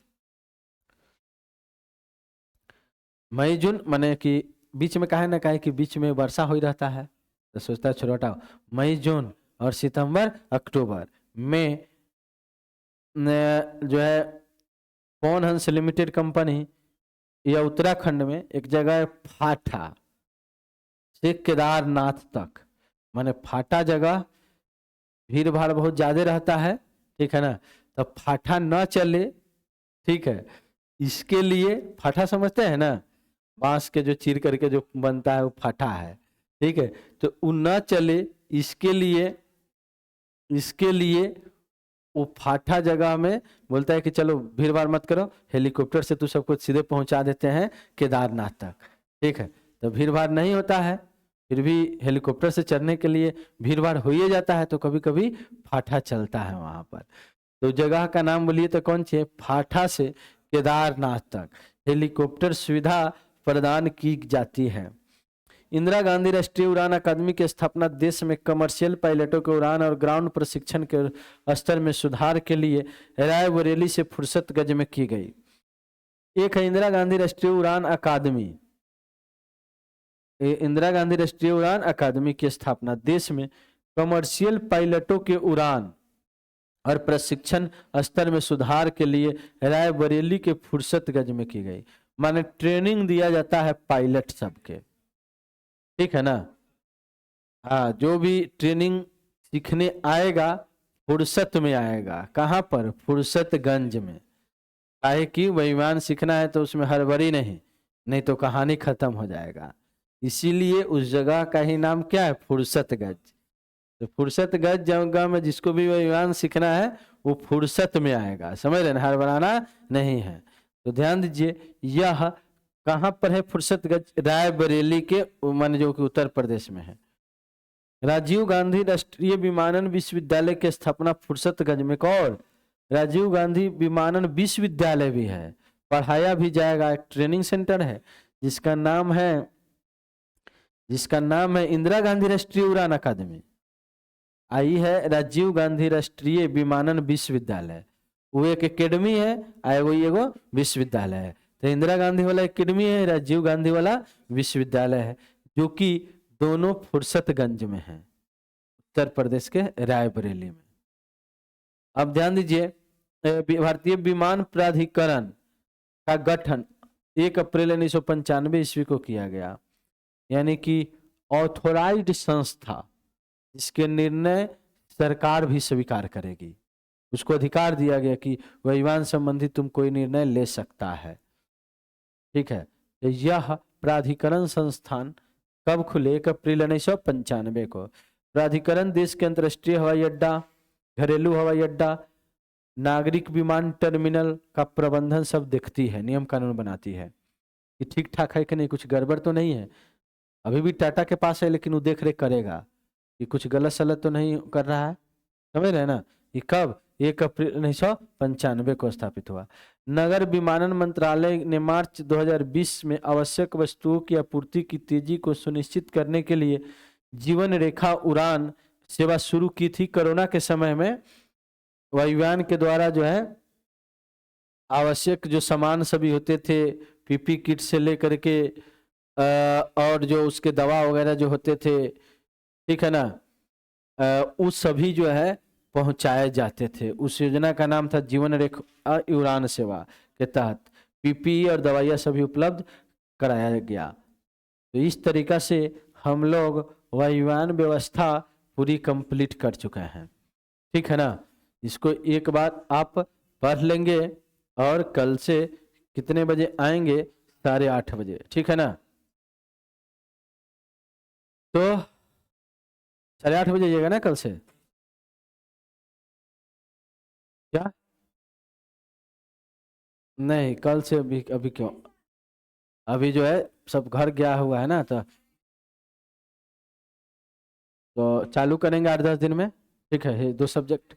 मई जून माने कि बीच में कहे ना कहे कि बीच में वर्षा हो रहता है, तो सोचता है छोटा मई जून और सितंबर अक्टूबर में जो है पवन हंस लिमिटेड कंपनी या उत्तराखंड में एक जगह है फाटा से केदारनाथ तक, माने फाटा जगह भीड़ भाड़ बहुत ज्यादा रहता है, ठीक है ना, तो फाटा न चले, ठीक है, इसके लिए फाटा समझते हैं ना, बांस के जो चीर करके जो बनता है वो फाटा है, ठीक है, तो वो न चले इसके लिए वो फाटा जगह में बोलता है कि चलो भीड़ भाड़ मत करो, हेलीकॉप्टर से तू सबको सीधे पहुंचा देते हैं केदारनाथ तक, ठीक है। तो भीड़ भाड़ नहीं होता है, फिर भी हेलीकॉप्टर से चढ़ने के लिए भीड़ भाड़ हो ही जाता है, तो कभी कभी फाटा चलता है वहां पर। तो जगह का नाम बोलिए तो कौन सी है, फाटा से केदारनाथ तक हेलीकॉप्टर सुविधा प्रदान की जाती है। इंदिरा गांधी राष्ट्रीय उड़ान अकादमी की स्थापना देश में कमर्शियल पायलटों के उड़ान और ग्राउंड प्रशिक्षण के स्तर में सुधार के लिए रायबरेली से फुर्सतगंज में की गई। एक है इंदिरा गांधी राष्ट्रीय उड़ान अकादमी। इंदिरा गांधी राष्ट्रीय उड़ान अकादमी की स्थापना देश में कमर्शियल पायलटों के उड़ान और प्रशिक्षण स्तर में सुधार के लिए रायबरेली के फुर्सतगंज में की गई। माने ट्रेनिंग दिया जाता है पायलट सबके, ठीक है ना। हाँ, जो भी ट्रेनिंग सीखने आएगा फुर्सत में आएगा, कहाँ पर, फुर्सतगंज में। काहे कि विमान सीखना है तो उसमें हड़बड़ी नहीं तो कहानी खत्म हो जाएगा, इसीलिए उस जगह का ही नाम क्या है, फुर्सतगंज। तो फुर्सतगंज जगह में जिसको भी विमान सीखना है वो फुर्सत में आएगा, समझ रहे हैं, हड़बड़ाना नहीं है। तो ध्यान दीजिए, यह कहां पर है फुर्सतगंज, रायबरेली के मान जो कि उत्तर प्रदेश में है। राजीव गांधी राष्ट्रीय विमानन विश्वविद्यालय की स्थापना फुर्सतगंज में, और राजीव गांधी विमानन विश्वविद्यालय भी है, पढ़ाया भी जाएगा, एक ट्रेनिंग सेंटर है जिसका नाम है इंदिरा गांधी राष्ट्रीय उड़ान अकादमी। आई है राजीव गांधी राष्ट्रीय विमानन विश्वविद्यालय, वो एक एकेडमी है, वो एगो विश्वविद्यालय है। तो इंदिरा गांधी वाला एकेडमी है, राजीव गांधी वाला विश्वविद्यालय है, जो कि दोनों फुर्सतगंज में है, उत्तर प्रदेश के रायबरेली में। अब ध्यान दीजिए, भारतीय विमान प्राधिकरण का गठन 1 अप्रैल 1995 ईस्वी को किया गया, यानी कि ऑथोराइज्ड संस्था, जिसके निर्णय सरकार भी स्वीकार करेगी। उसको अधिकार दिया गया कि विमान संबंधी तुम कोई निर्णय ले सकता है। ठीक है, तो यह प्राधिकरण संस्थान कब खुले? 1 अप्रैल 1995 को। प्राधिकरण देश के अंतर्राष्ट्रीय हवाई अड्डा, घरेलू हवाई अड्डा, नागरिक विमान टर्मिनल का प्रबंधन सब देखती है, नियम कानून बनाती है कि ठीक ठाक है कि नहीं, कुछ गड़बड़ तो नहीं है। अभी भी टाटा के पास है, लेकिन वो देख रेख करेगा कि कुछ गलत सलत तो नहीं कर रहा है। समझ रहे हैं ना? ये कब? 1 अप्रैल 1995 को स्थापित हुआ। नगर विमानन मंत्रालय ने मार्च 2020 में आवश्यक वस्तुओं की आपूर्ति की तेजी को सुनिश्चित करने के लिए जीवन रेखा उड़ान सेवा शुरू की थी। कोरोना के समय में वायुयान के द्वारा जो है आवश्यक जो सामान सभी होते थे, पीपी किट से लेकर के और जो उसके दवा वगैरह जो होते थे, ठीक है ना, वो सभी जो है पहुंचाए जाते थे। उस योजना का नाम था जीवन रेखा उड़ान सेवा के तहत पीपीई और दवाइयाँ सभी उपलब्ध कराया गया। तो इस तरीका से हम लोग वायुयान व्यवस्था पूरी कंप्लीट कर चुके हैं। ठीक है ना? इसको एक बार आप पढ़ लेंगे और कल से कितने बजे आएंगे? 8:30 बजे। ठीक है ना? तो 8:30 बजे आइएगा ना कल से? क्या? नहीं, कल से अभी क्यों? अभी जो है सब घर गया हुआ है ना, तो चालू करेंगे 8-10 दिन में। ठीक है, 2 सब्जेक्ट।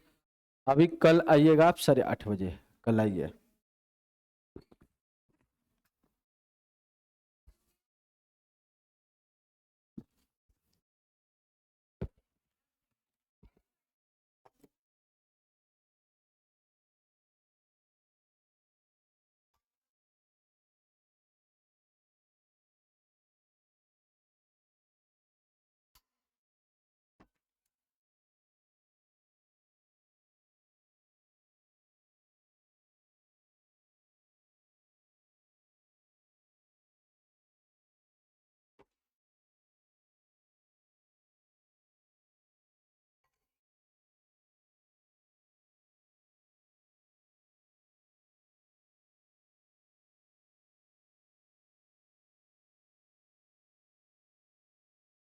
अभी कल आइएगा आप 8:30 बजे, कल आइए।